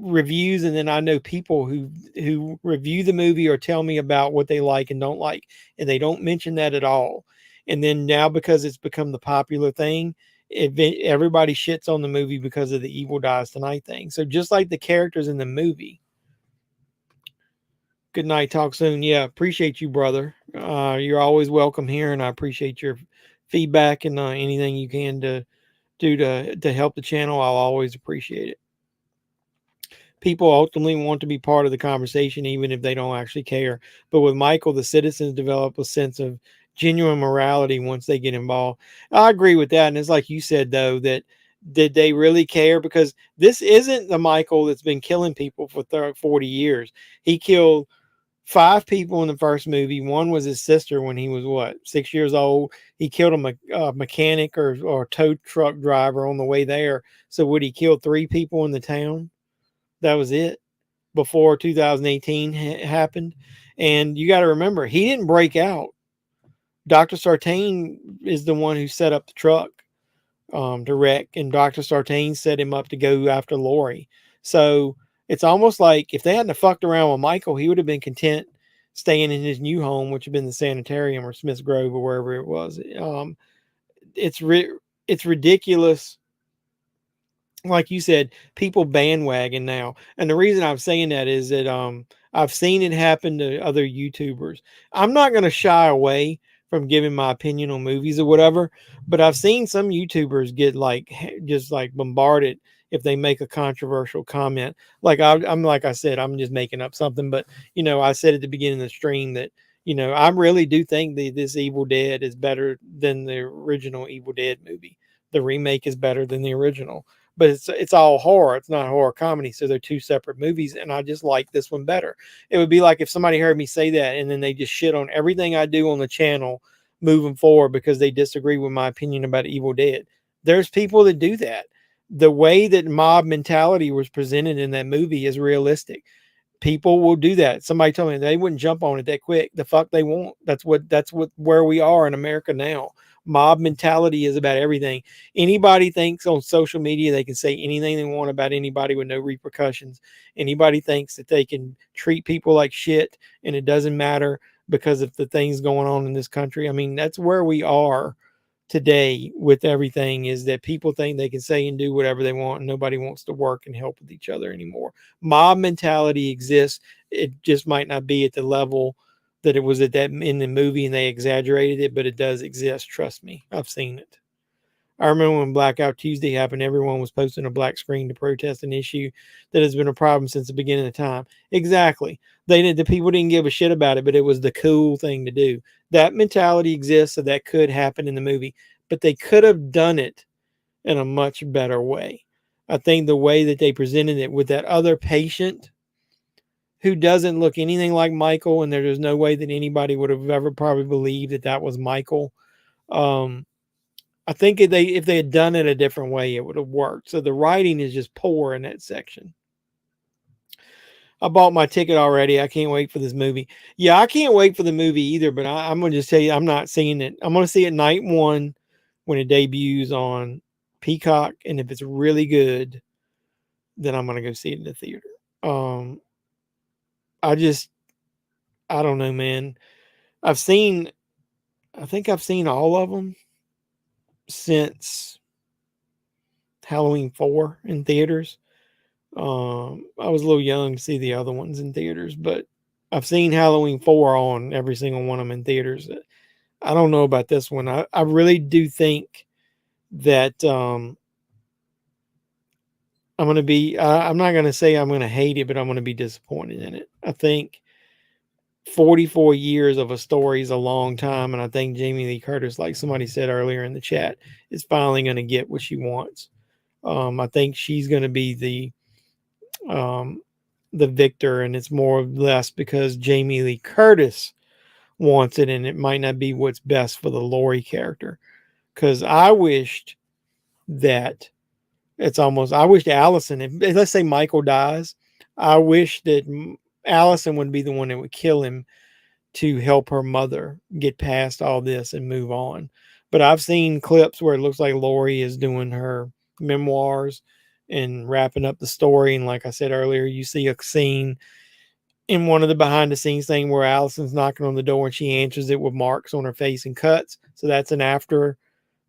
reviews, and then I know people who review the movie or tell me about what they like and don't like, and they don't mention that at all. And then now, because it's become the popular thing, everybody shits on the movie because of the Evil Dies Tonight thing. So just like the characters in the movie. Good night. Talk soon. Yeah, appreciate you, brother. You're always welcome here, and I appreciate your feedback and anything you can to do to help the channel. I'll always appreciate it. People ultimately want to be part of the conversation, even if they don't actually care. But with Michael, the citizens develop a sense of genuine morality once they get involved. I agree with that. And it's like you said, though, that did they really care? Because this isn't the Michael that's been killing people for 40 years. He killed 5 people in the first movie. One was his sister when he was, what, 6 years old. He killed a mechanic or tow truck driver on the way there. So would he kill 3 people in the town? That was it before 2018 happened. And you got to remember, he didn't break out. Dr. Sartain is the one who set up the truck to wreck, and Dr. Sartain set him up to go after Lori. So it's almost like if they hadn't fucked around with Michael, he would have been content staying in his new home, which had been the sanitarium or Smith's Grove or wherever it was. It's ridiculous. Like you said, people bandwagon now. And the reason I'm saying that is that I've seen it happen to other YouTubers. I'm not going to shy away from giving my opinion on movies or whatever, but I've seen some YouTubers get just bombarded if they make a controversial comment. Like I'm like I said, I'm just making up something, but I said at the beginning of the stream that I really do think that this Evil Dead is better than the original Evil Dead movie. The remake is better than the original. But it's all horror. It's not horror comedy. So they're 2 separate movies. And I just like this one better. It would be like if somebody heard me say that and then they just shit on everything I do on the channel moving forward because they disagree with my opinion about Evil Dead. There's people that do that. The way that mob mentality was presented in that movie is realistic. People will do that. Somebody told me they wouldn't jump on it that quick. The fuck they won't. That's where we are in America now. Mob mentality is about everything. Anybody thinks on social media they can say anything they want about anybody with no repercussions. Anybody thinks that they can treat people like shit and it doesn't matter because of the things going on in this country. I mean, that's where we are today with everything, is that people think they can say and do whatever they want and nobody wants to work and help with each other anymore. Mob mentality exists. It just might not be at the level that it was at that in the movie and they exaggerated it, but it does exist. Trust me. I've seen it. I remember when Blackout Tuesday happened, everyone was posting a black screen to protest an issue that has been a problem since the beginning of time. Exactly. The people didn't give a shit about it, but it was the cool thing to do. That mentality exists, so that could happen in the movie, but they could have done it in a much better way. I think the way that they presented it with that other patient who doesn't look anything like Michael, and there's no way that anybody would have ever probably believed that was Michael. I think if they had done it a different way, it would have worked. So the writing is just poor in that section. I bought my ticket already. I can't wait for this movie. Yeah, I can't wait for the movie either, but I'm going to just tell you, I'm not seeing it. I'm going to see it night 1 when it debuts on Peacock. And if it's really good, then I'm going to go see it in the theater. I don't know, man. I think I've seen all of them since Halloween 4 in theaters. I was a little young to see the other ones in theaters, but I've seen Halloween 4 on every single one of them in theaters. I don't know about this one. I really do think that I'm going to be, I'm not going to say I'm going to hate it, but I'm going to be disappointed in it. I think 44 years of a story is a long time. And I think Jamie Lee Curtis, like somebody said earlier in the chat, is finally going to get what she wants. I think she's going to be the victor, and it's more or less because Jamie Lee Curtis wants it, and it might not be what's best for the Lori character. Because I wished that I wished Allison, if let's say Michael dies, I wish that Allison would be the one that would kill him to help her mother get past all this and move on. But I've seen clips where it looks like Lori is doing her memoirs and wrapping up the story. And like I said earlier, you see a scene in one of the behind the scenes thing where Allison's knocking on the door and she answers it with marks on her face and cuts. So that's an after.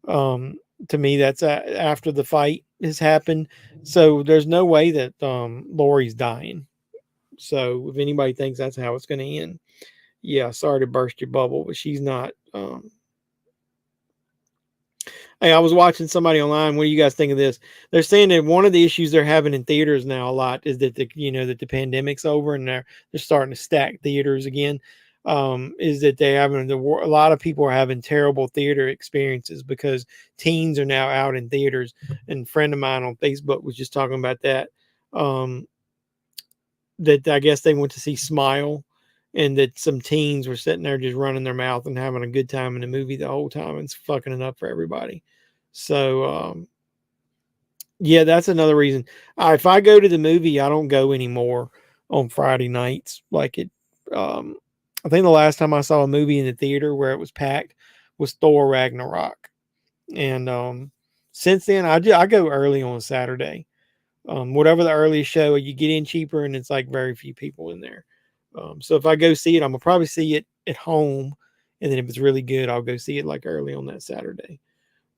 To me, that's after the fight has happened. So there's no way that Lori's dying. So if anybody thinks that's how it's going to end, yeah, sorry to burst your bubble, but she's not. Hey, I was watching somebody online. What do you guys think of this? They're saying that one of the issues they're having in theaters now a lot is that that the pandemic's over and they're starting to stack theaters again. Is that they having a lot of people are having terrible theater experiences because teens are now out in theaters. And a friend of mine on Facebook was just talking about that. That I guess they went to see Smile, and that some teens were sitting there just running their mouth and having a good time in the movie the whole time and it's fucking it up for everybody. So, yeah, that's another reason. If I go to the movie, I don't go anymore on Friday nights. Like it, I think the last time I saw a movie in the theater where it was packed was Thor Ragnarok. And since then, I go early on Saturday. Whatever the earliest show, you get in cheaper and it's like very few people in there. So if I go see it, I'm gonna probably see it at home, and then if it's really good, I'll go see it like early on that Saturday.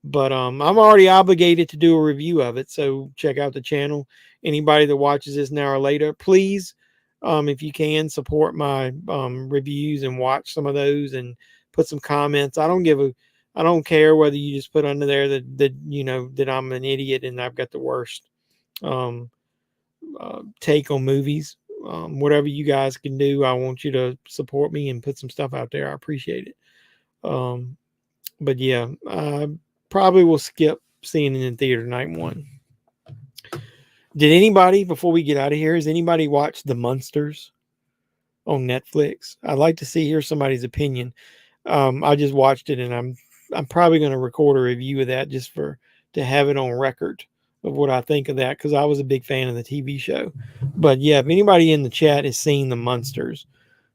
But I'm already obligated to do a review of it, so check out the channel. Anybody that watches this now or later, please, if you can, support my reviews and watch some of those and put some comments. I don't care whether you just put under there that I'm an idiot and I've got the worst take on movies. Whatever you guys can do, I want you to support me and put some stuff out there. I appreciate it. But yeah, I probably will skip seeing it in theater night one. Did anybody, before we get out of here, has anybody watched The Munsters on Netflix? I'd like to hear somebody's opinion. I just watched it, and I'm probably going to record a review of that just to have it on record of what I think of that, because I was a big fan of the TV show. But yeah, if anybody in the chat has seen The Munsters,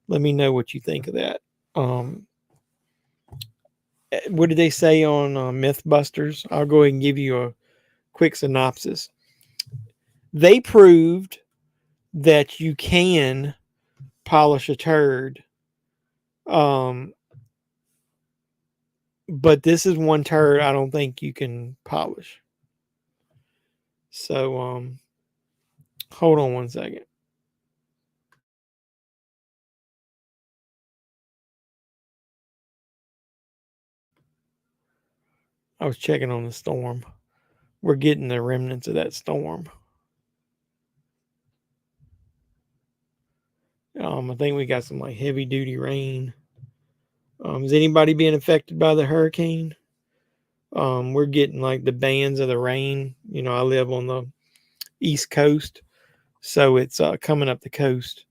let me know what you think of that. What did they say on Mythbusters? I'll go ahead and give you a quick synopsis. They proved that you can polish a turd. But this is one turd I don't think you can polish. So, hold on one second. I was checking on the storm. We're getting the remnants of that storm. I think we got some like heavy duty rain. Is anybody being affected by the hurricane? We're getting like the bands of the rain. I live on the East Coast, so it's coming up the coast,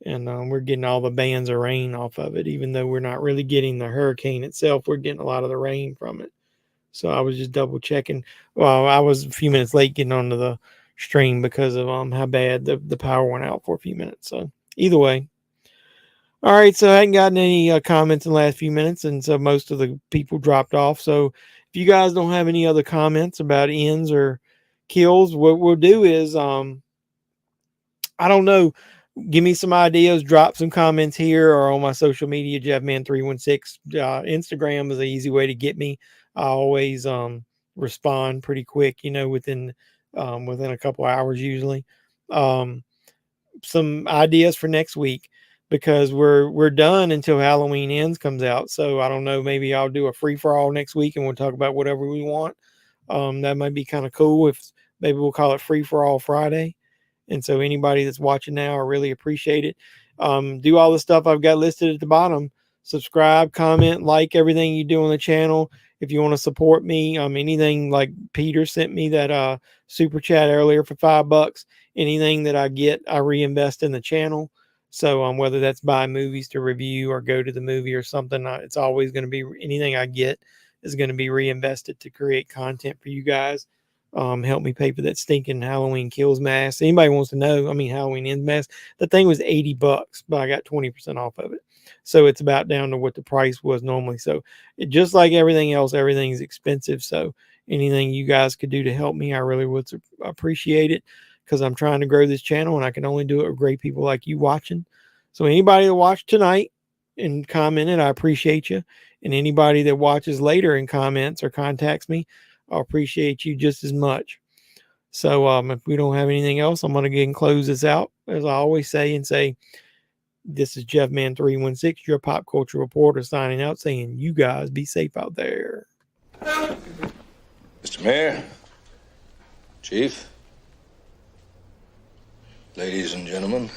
and we're getting all the bands of rain off of it. Even though we're not really getting the hurricane itself, we're getting a lot of the rain from it. So I was just double checking. Well, I was a few minutes late getting onto the stream because of how bad the power went out for a few minutes. So either way. All right, so I hadn't gotten any comments in the last few minutes, and so most of the people dropped off. So if you guys don't have any other comments about ends or kills, what we'll do is, I don't know, give me some ideas, drop some comments here or on my social media, JEFFMAN316. Instagram is an easy way to get me. I always respond pretty quick, within a couple hours usually. Some ideas for next week, because we're done until Halloween Ends comes out. So I don't know, maybe I'll do a free for all next week and we'll talk about whatever we want. That might be kind of cool. If maybe we'll call it Free for All Friday. And so anybody that's watching now, I really appreciate it. Do all the stuff I've got listed at the bottom. Subscribe, comment, like everything you do on the channel. If you want to support me, anything like Peter sent me that super chat earlier for $5. Anything that I get, I reinvest in the channel. So whether that's buy movies to review or go to the movie or something, it's always going to be, anything I get is going to be reinvested to create content for you guys. Help me pay for that stinking Halloween Kills mask. Anybody wants to know, Halloween Ends mask, the thing was $80, but I got 20% off of it. So it's about down to what the price was normally. So just like everything else, everything's expensive. So anything you guys could do to help me, I really would appreciate it, because I'm trying to grow this channel and I can only do it with great people like you watching. So anybody that watched tonight and commented, I appreciate you. And anybody that watches later and comments or contacts me, I appreciate you just as much. So if we don't have anything else, I'm going to go ahead and close this out, as I always say, and say, this is JEFFMAN316, your pop culture reporter, signing out, saying you guys be safe out there. Mr. Mayor, Chief, ladies and gentlemen.